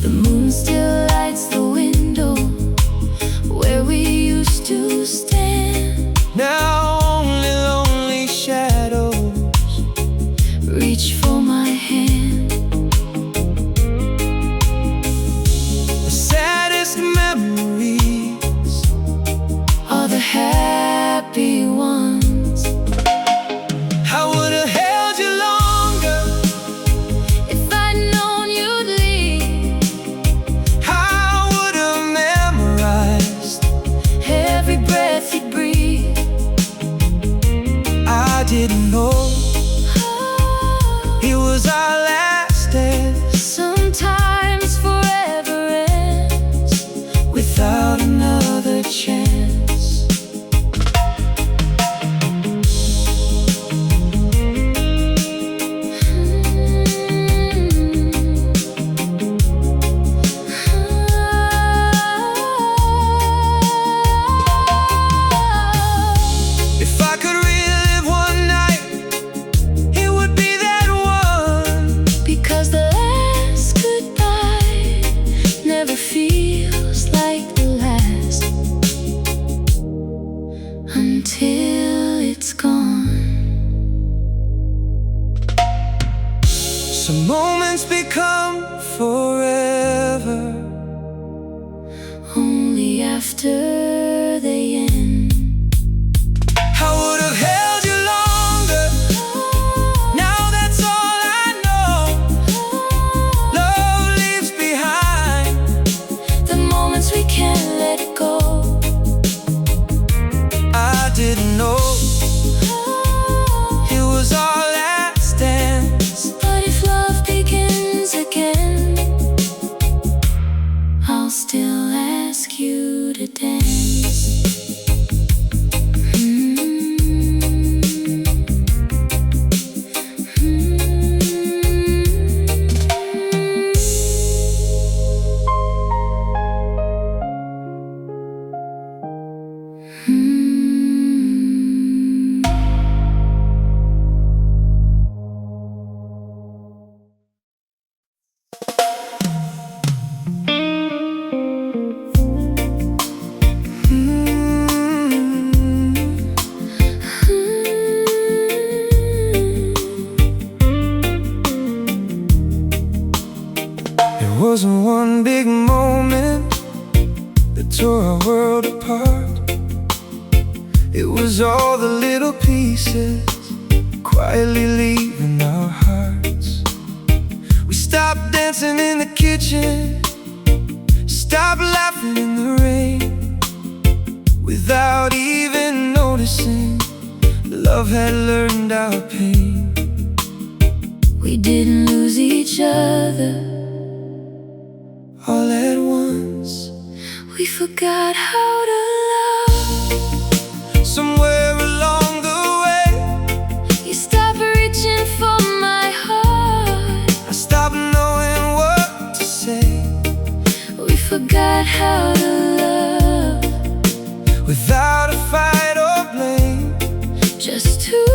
The moon still lights the window where we used to stand. Now only lonely shadows reach for my hand. The saddest memories are the happy ones. I would have held you longer if I'd known you'd leave. I would have memorized Every breath you breathe. I didn't know it was our last dance. Sometimes forever ends Without another chance. If I could relive one night, it would be that one. Because the last goodbye never feels like the last until it's gone. Some moments become forever Only after they end. I would have held you longer. Now that's all I know. Love leaves behind The moments we can't let go. I didn't know it was our last dance. But if love begins again, I'll still ask you to dance. It wasn't one big moment that tore our world apart. It was all the little pieces quietly leaving our hearts. We stopped dancing in the kitchen, stopped laughing in the rain. Without even noticing, love had learned our pain. We didn't lose each other all at once. We forgot how to love. Somewhere along the way, You stopped reaching for my heart. I stopped knowing what to say. We forgot how to love. Without a fight or blame, Just two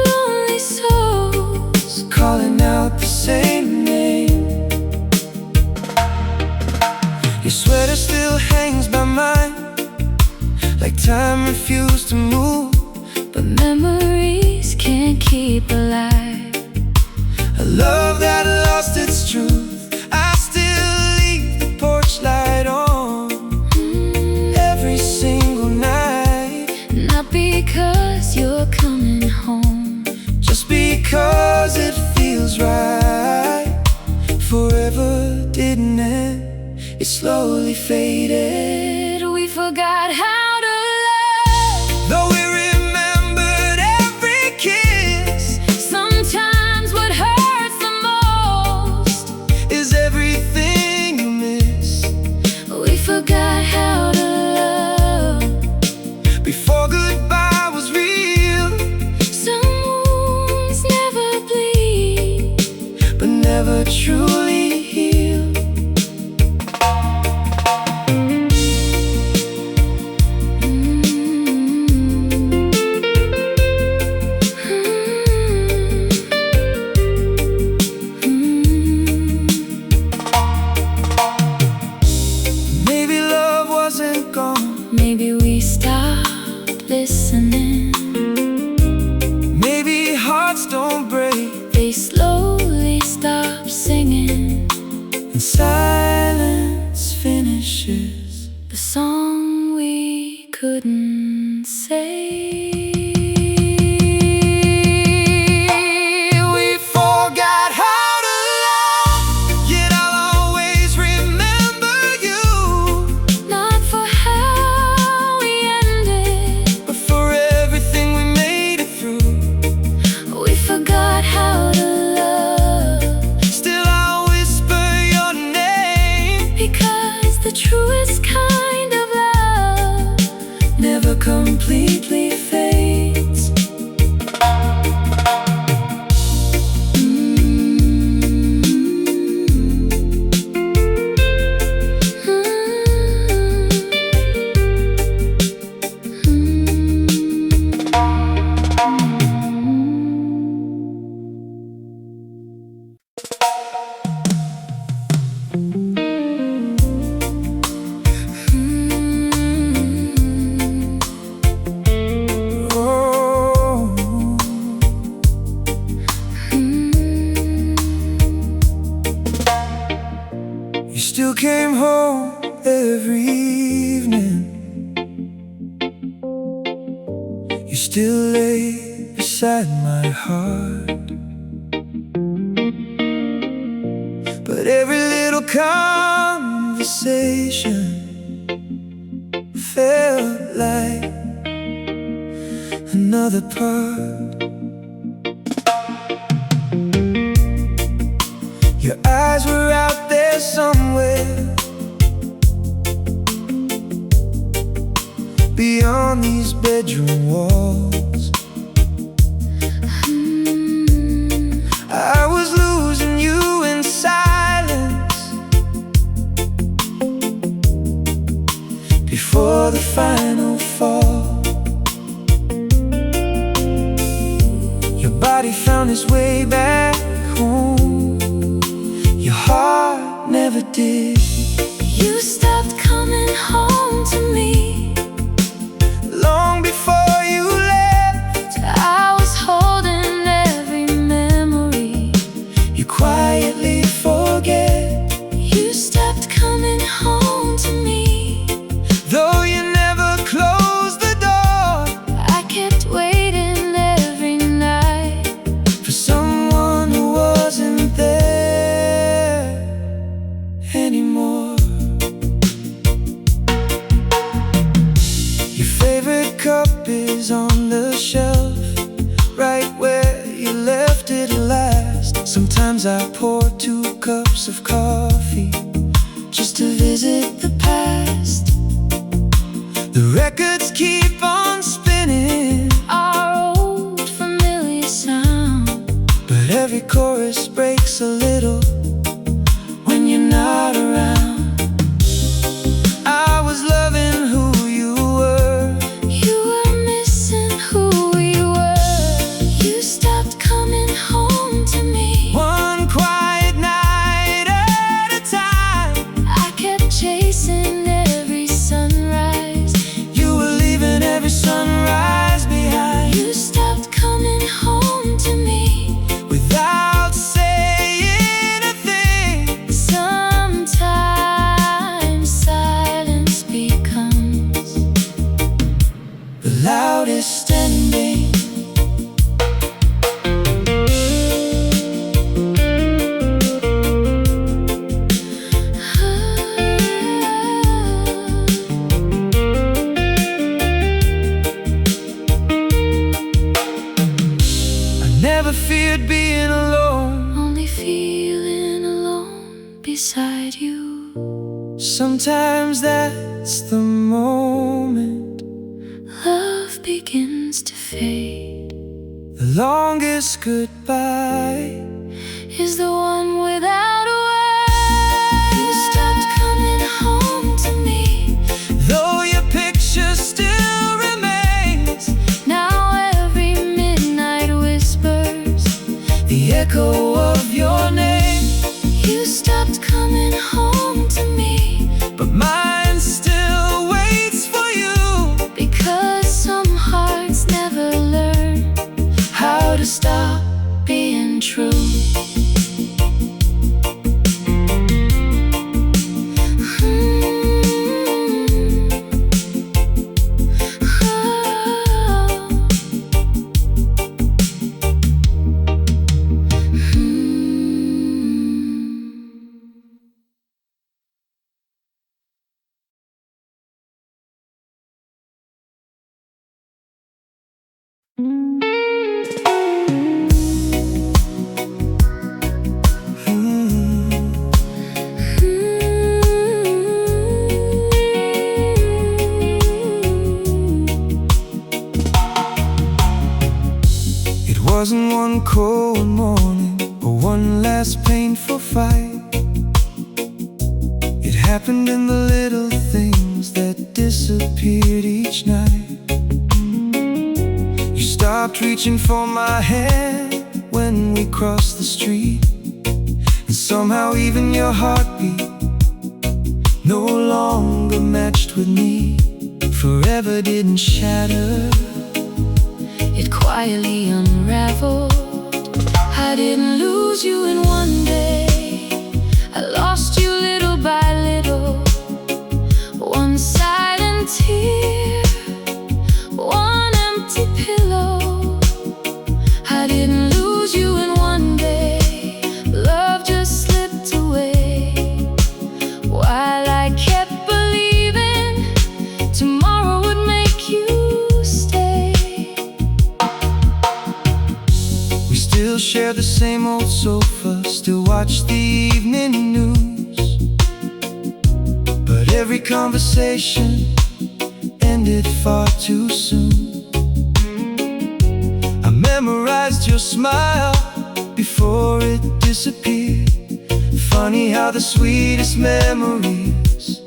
lonely souls calling out the same name. Your sweater still hangs by mine, like time refused to move. but memories can't keep alive. A love that lost its truth. I still leave the porch light on every single night. Not because you're coming home, Just because it feels right. Forever didn't end, it slowly faded. we forgot how to love. Though we remembered every kiss, Sometimes what hurts the most is everything you miss. we forgot how to love. Before goodbye was real, Some wounds never bleed, but never truly healed. Maybe we stopped listening. Maybe hearts don't break, They slowly stop singing. and silence finishes The song we couldn't say. We forgot how to love, yet I'll always remember you. Not for how we ended, But for everything we made it through. we forgot how to love. Still I'll whisper your name, Because the truest kind of love never completely fades. Oh, you still came home every evening. You still lay beside my heart. But every little conversation felt like another part. Your eyes were out there somewhere, beyond these bedroom walls. I was losing you in silence before the final fall. Your body found its way back home. Your heart never did. You stopped coming home to me. Long before you left, I was holding every memory. you quietly forget. You stopped coming home to me. Though you never closed the door, I kept waiting every night for someone who wasn't there anymore. Your favorite cup is on the shelf, right where you left it last. Sometimes I pour 2 cups of coffee just to visit the past. The records keep on spinning, our old familiar sound. but every chorus breaks a little when you're not around. I was loving who you were. You were missing who we were. You stopped coming home to me. One quiet night at a time, I kept chasing every sunrise. you were leaving every sunrise behind. You stopped coming home to me. Without saying a thing, Sometimes silence becomes the loudest ending. I never feared being alone. Only feeling alone beside you. Sometimes that's the moment Love begins to fade. the longest goodbye Is the one without a word. You stopped coming home to me. though your picture still remains. Now every midnight whispers The echo of your name. You stopped coming home to me. But mine still waits for you. It wasn't one cold morning or one last painful fight. It happened in the little things that disappeared each night. You stopped reaching for my hand when we crossed the street, and somehow even your heartbeat no longer matched with me. Forever didn't shatter, it quietly unraveled. I didn't lose you in one day, I lost you little by little. One silent tear, one empty pillow. I didn't lose you in one day, love just slipped away, while I kept believing tomorrow would make you stay. we still share the same old sofa, still watch the evening news, but every conversation ended far too soon. I memorized your smile before it disappeared. Funny how the sweetest memories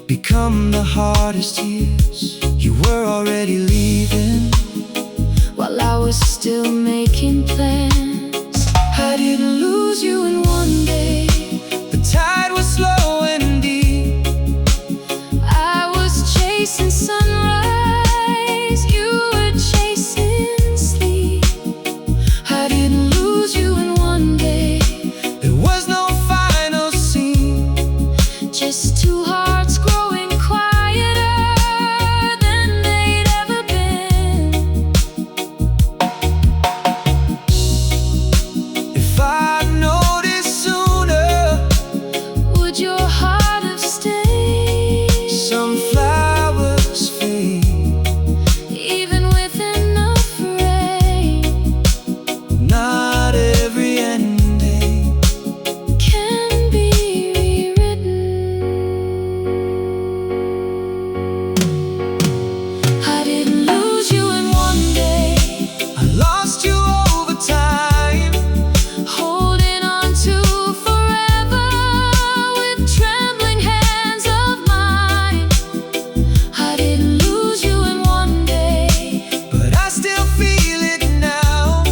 become the hardest years. You were already leaving While I was still making plans, I didn't lose you in one day. The tide was slow and deep. I was chasing sunrise, you were chasing sleep. I didn't lose you in one day. There was no final scene, Just two hearts growing quieter than they'd ever been. if I'd noticed sooner, Would your heart have stayed? some flowers fade, Even with enough rain, not every ending can be rewritten. I didn't lose you in one day, I lost you over time. holding on to forever with trembling hands of mine. I didn't lose you in one day, But I still feel it now,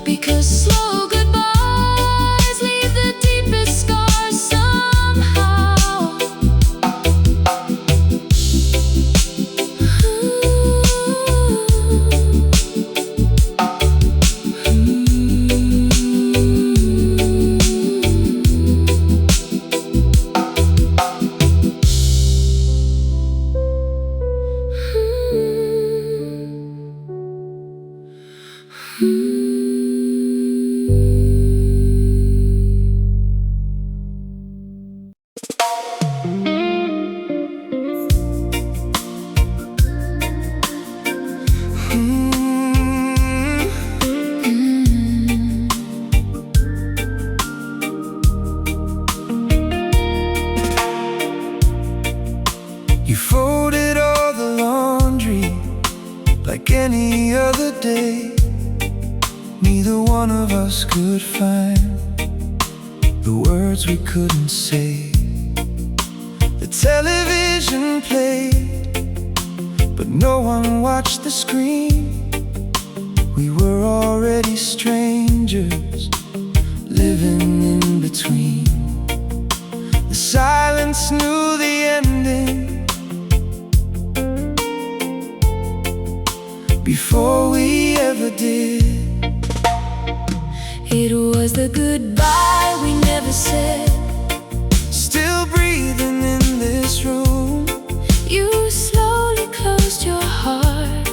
because slow goodbyes leave the deepest scars somehow. You folded all the laundry like any other day. Neither one of us could find the words we couldn't say. The television played, but no one watched the screen. We were already strangers, living in between. The silence knew the ending before we ever did. It was the goodbye we never said. Still breathing in this room. You slowly closed your heart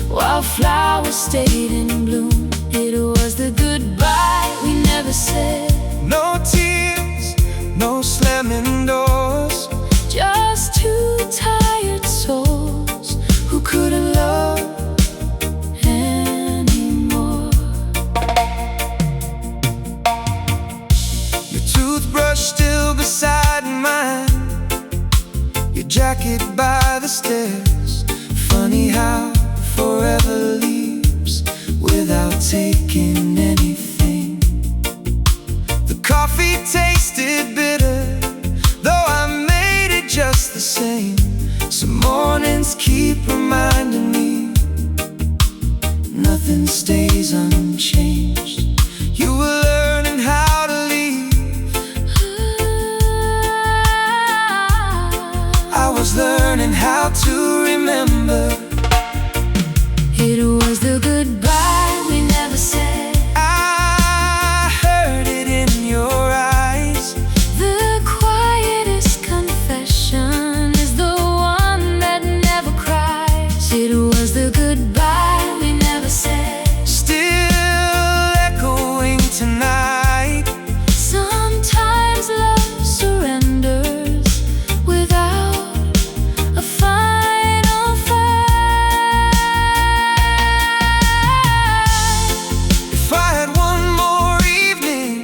while flowers stayed in bloom. It was the goodbye we never said. No tears, no slamming doors, Just two tired souls who couldn't love by the stairs. Funny how forever leaves without taking anything. The coffee tasted bitter, though I made it just the same. Some mornings keep reminding me nothing stays unchanged. You were learning how to leave, I was learning how to remember. It was the goodbye we never said. I heard it in your eyes. The quietest confession is the one that never cries. It was the goodbye we never said. Still echoing tonight. Sometimes love surrenders without a final fight. If I had one more evening,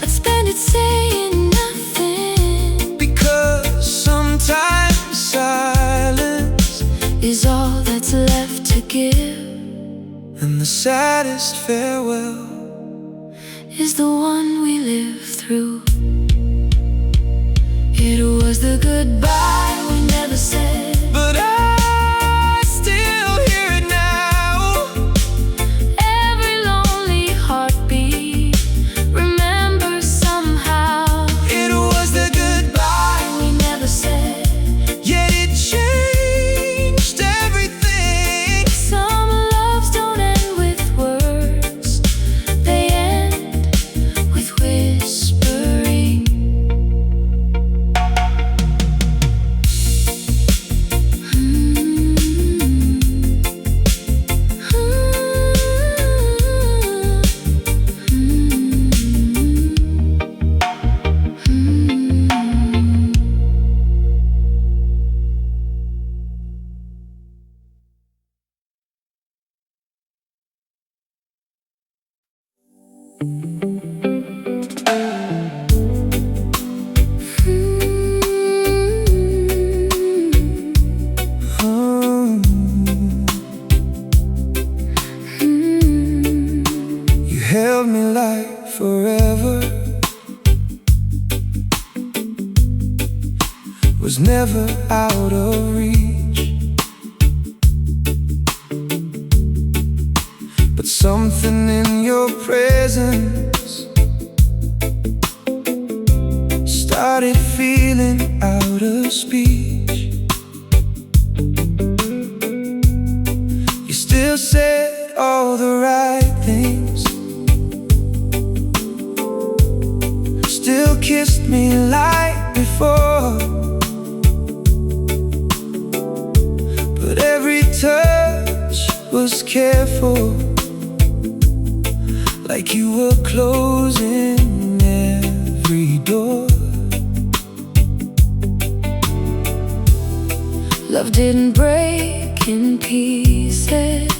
I'd spend it saying nothing, because sometimes silence is all that's left to give, and the saddest farewell is the one we live through. It was the goodbye we never said. but I still hear it now. Every lonely heartbeat remembers somehow. It was the goodbye, We never said. yet it changed everything. Some loves don't end with words, they end with whispering. You held me like forever was never out of reach, but something in your presence started feeling out of speech. You still said all the right things, still kissed me like before, but every touch was careful, like you were closing every door. Love didn't break in pieces,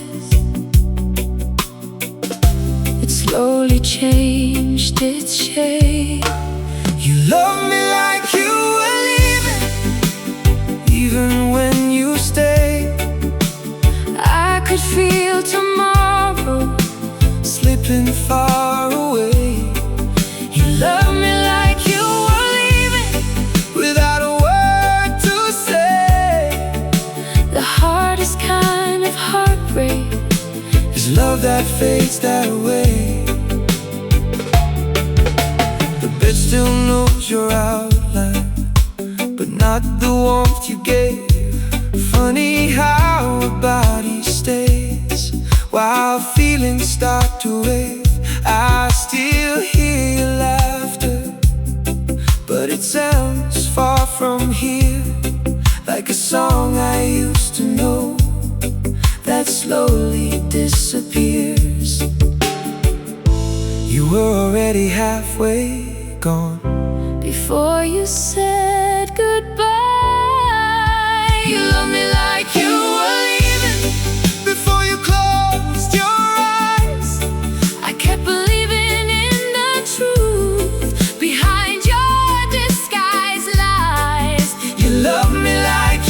it slowly changed its shape. You loved me like you were leaving, even when you stayed. I could feel tomorrow Slipping far away. You loved me like you were leaving, Without a word to say. the hardest kind of heartbreak Is love that fades that way. The bed still knows your outline, but not the warmth you gave. Funny how a body stays while feelings start to wave. I still hear your laughter, but it sounds far from here, like a song I used to know that slowly disappears. You were already halfway gone before you said goodbye. You loved me like you were leaving, before you closed your eyes. I kept believing in the truth behind your disguised lies. You loved me like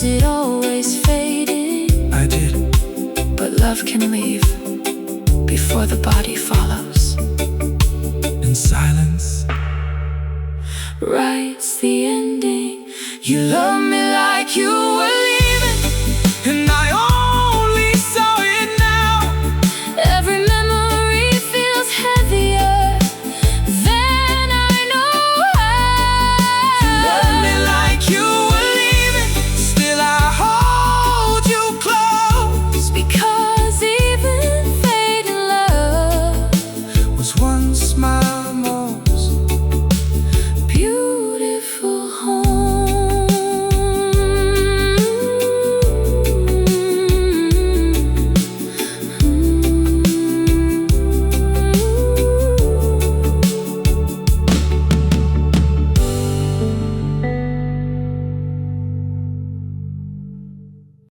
Was it always fading? I did. But love can leave before the body follows. In silence Writes the ending. You love me like you will